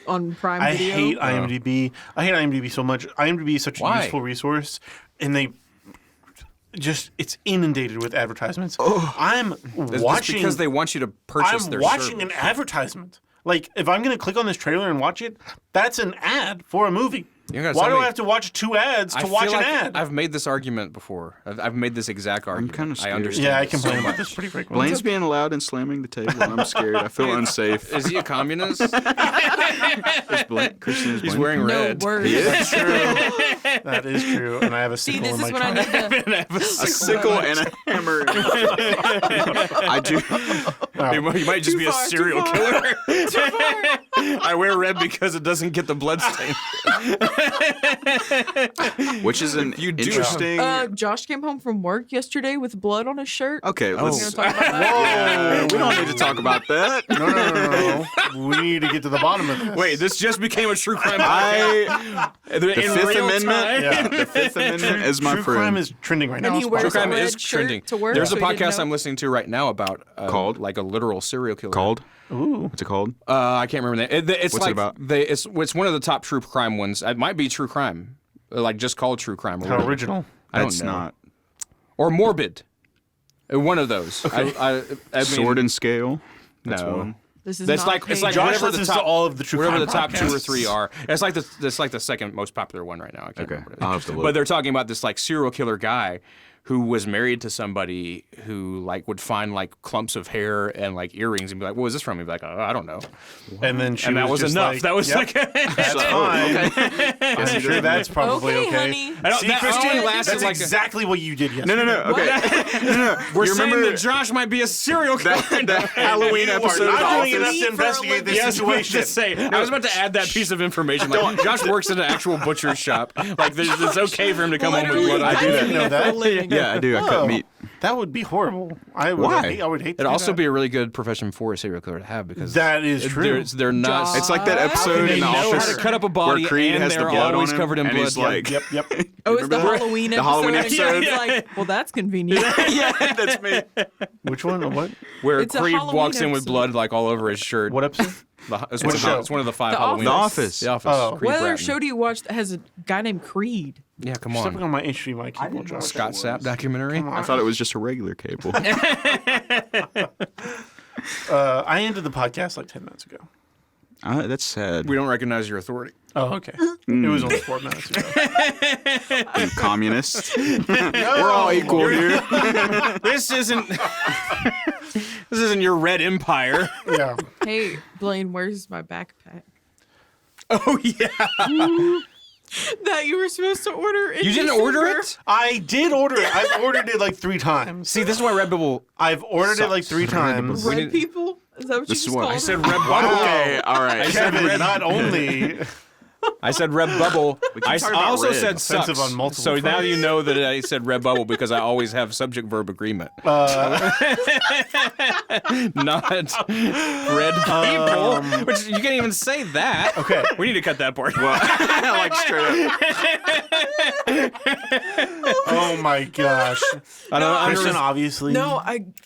on Prime I Video. hate IMDb. I hate IMDb so much. IMDb is such a Why? useful resource, and they just it's inundated with advertisements. I'm It's watching because they want you to purchase I'm their watching service. an advertisement. Like if I'm going to click on this trailer and watch it, that's an ad for a movie. You gotta Why tell do me- I have to watch 2 ads to I watch feel an like ad? I've made this argument before. I've made this exact argument. kinda I scared. understand. yeah, I it complain so about much. this pretty frequently. Blaine's being loud and slamming the table, and I'm scared. I feel unsafe. Is he a communist? Is Blaine, Christian, is He's Blaine- wearing No red. words. That's true. That is true. And I have a See, sickle this in is my when I trunk. need to. a sickle and a hammer. I do. You might just Too be a far, too serial far. killer. I wear red because it doesn't get the blood stain. Which is an You do. interesting. Josh came home from work yesterday with blood on his shirt. Okay, You let's. want to talk about that? We don't need to talk about that. No. We need to get to the bottom of this. Wait, this just became a true crime podcast. The Fifth Amendment. Yeah. The Fifth Amendment is my True friend. crime is trending right now. And he on wears True Spotify. crime red is shirt trending. to work, There's a so he didn't podcast know. I'm listening to right now about Called? like a literal serial killer. Called. Ooh. What's it called? I can't remember the name. It's What's it like about? it's one of the top true crime ones. It might be true crime, like just called true crime. Or How whatever. original. I don't That's know. not. Or morbid. One of those. I mean, Sword and Scale. That's no. one. This is That's not like it's paid. like Josh whatever the listens top, to all of the true whatever crime the top 2 or podcasts. 3 are. It's like the second most popular one right now. I can't Okay, remember what it is. I'll have to look. But they're talking about this like serial killer guy who was married to somebody who like would find like clumps of hair and like earrings and be like, "What was this from?" He'd be like, "Oh, I don't know." And then she And that was just enough. Like, That was yep, like that's So, fine. okay. I'm sure that's probably Okay, okay. honey. I don't, See, that Christian, only lasted that's like exactly what you did yesterday. No. Okay. No. We're You saying remember that Josh might be a serial killer. the Halloween You are episode of The not doing Office? enough to investigate this Yeah, I was about situation. to say. I was about to add that piece of information. Like, Josh works at an actual butcher's shop. Like, it's okay for him to come home with Literally, blood. I do do that. Know that. For a living. Yeah, I do. I cut Oh. meat. That would be horrible. I would Why? hate to It'd do also that. be a really good profession for a serial killer to have because That is true. They're not. It's like that episode They in The know how Office to cut up a body, where Creed and has the they're blood always on him, covered in and blood. he's like, Yep. Oh, it's the Remember that? Halloween The episode. Halloween and episode? It's like, well, that's convenient. yeah, that's me. Which one? Or what? Where It's a Creed Halloween walks in with episode. blood like all over his shirt. What episode? It's, What show? it's one of the 5 The Halloween. The Office. The Office. Oh. Creed What other Bratton. show do you watch that has a guy named Creed? Yeah, come Stepping on. on my HDMI cable, Josh. Scott Sapp documentary. I thought it was just a regular cable. I ended the podcast like 10 minutes ago. That's sad. We don't recognize your authority. Oh, okay. It was only 4 minutes ago. You communist. We're all equal here. This isn't. This isn't your red empire. Yeah. Hey, Blaine, where's my backpack? Oh yeah. That you were supposed to order in You didn't order December. it? I did order it. I've ordered it like 3 times. See, this is why Redbubble. I've ordered it like Sucks. 3 times. We Red need- people? Is that what This you is just what called I said it? Redbubble. Okay, all right. Kevin, not only. I said Redbubble. I talking about also red. said sucks. Offensive on multiple So now fronts. you know that I said Redbubble because I always have subject verb agreement. Not red people. Which you can't even say that. Okay. We need to cut that part. Well, like straight up. Oh my gosh. I don't Kristen, obviously. No,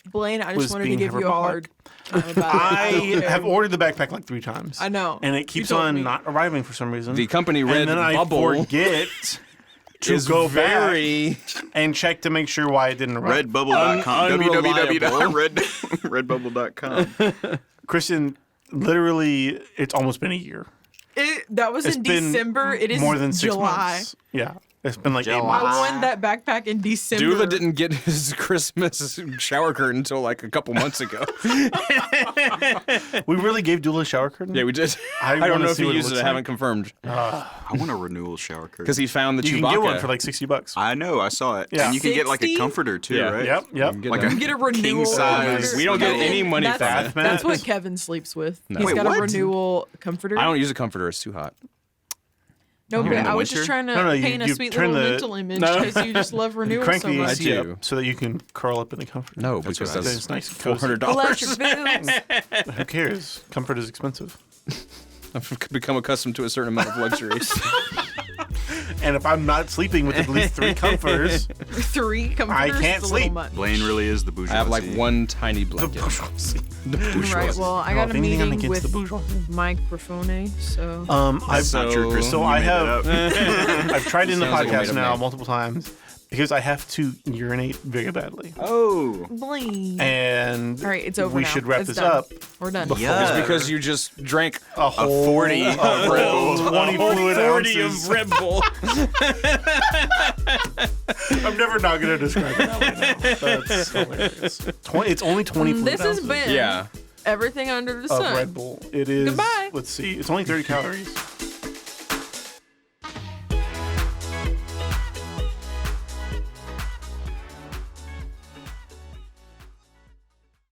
Blaine, I Was just wanted to being give you a hard time about it. I don't care. have ordered the backpack like 3 times. I know. And it You keeps told on me. not arriving for some reason. The company and then I Redbubble forget to is go very. back and check to make sure why it didn't arrive. Redbubble.com. Unreliable. www.redbubble.com. Kristen, literally, it's almost been a year. That was It's in been December. It is More than 6 July. months. Yeah. It's been like 8 July. months. I won that backpack in December. Dula didn't get his Christmas shower curtain until like a couple months ago. We really gave Dula a shower curtain? Yeah, we did. I I don't wanna know if see he what it used it. looks I haven't like. confirmed I want a renewal shower curtain. because he found the You Chewbacca. can get one for like $60. I know, I saw it. Yeah. And you can get like a 60? comforter too, Yeah. right? Yep. Get Like that. a get a renewal. size. comforter. We don't get No, any money that's, for that. That's what Kevin sleeps with. No. He's Wait, got what? a renewal comforter. I don't use a comforter. It's too hot. No, in but the I was winter? just trying to No, you- paint a you sweet turn little the- mental image No. because you just love renewal Crank so the much. AC I up do. so that you can curl up in the comforter. No, That's because what I that's do. It's nice and cozy. $400. Electric boots. Who cares? Comfort is expensive. I've become accustomed to a certain amount of luxury. And if I'm not sleeping with at least 3 comforters, 3 comforters. I can't is a little sleep. much. Blaine really is the I bourgeoisie. have like one tiny blanket. Right. Well, I got a anything, I'm meeting against with the bourgeois. microphone, so. I've Not true, Kristen. So You I made that have. up. I've tried in the Sounds like a podcast made-up now name. multiple times because I have to urinate very badly, Oh. Blaine. and All right, it's over we now. should wrap It's this done. up. We're done. Yeah. It's because you just drank A whole 40 of Red Bull, 20 fluid 40 ounces. of Red Bull. I'm never not going to describe it that way now. That's hilarious. It's only 20 fluid This has ounces been Yeah. everything under the of sun. Red Bull. It is. Goodbye. Let's see. It's only 30 calories.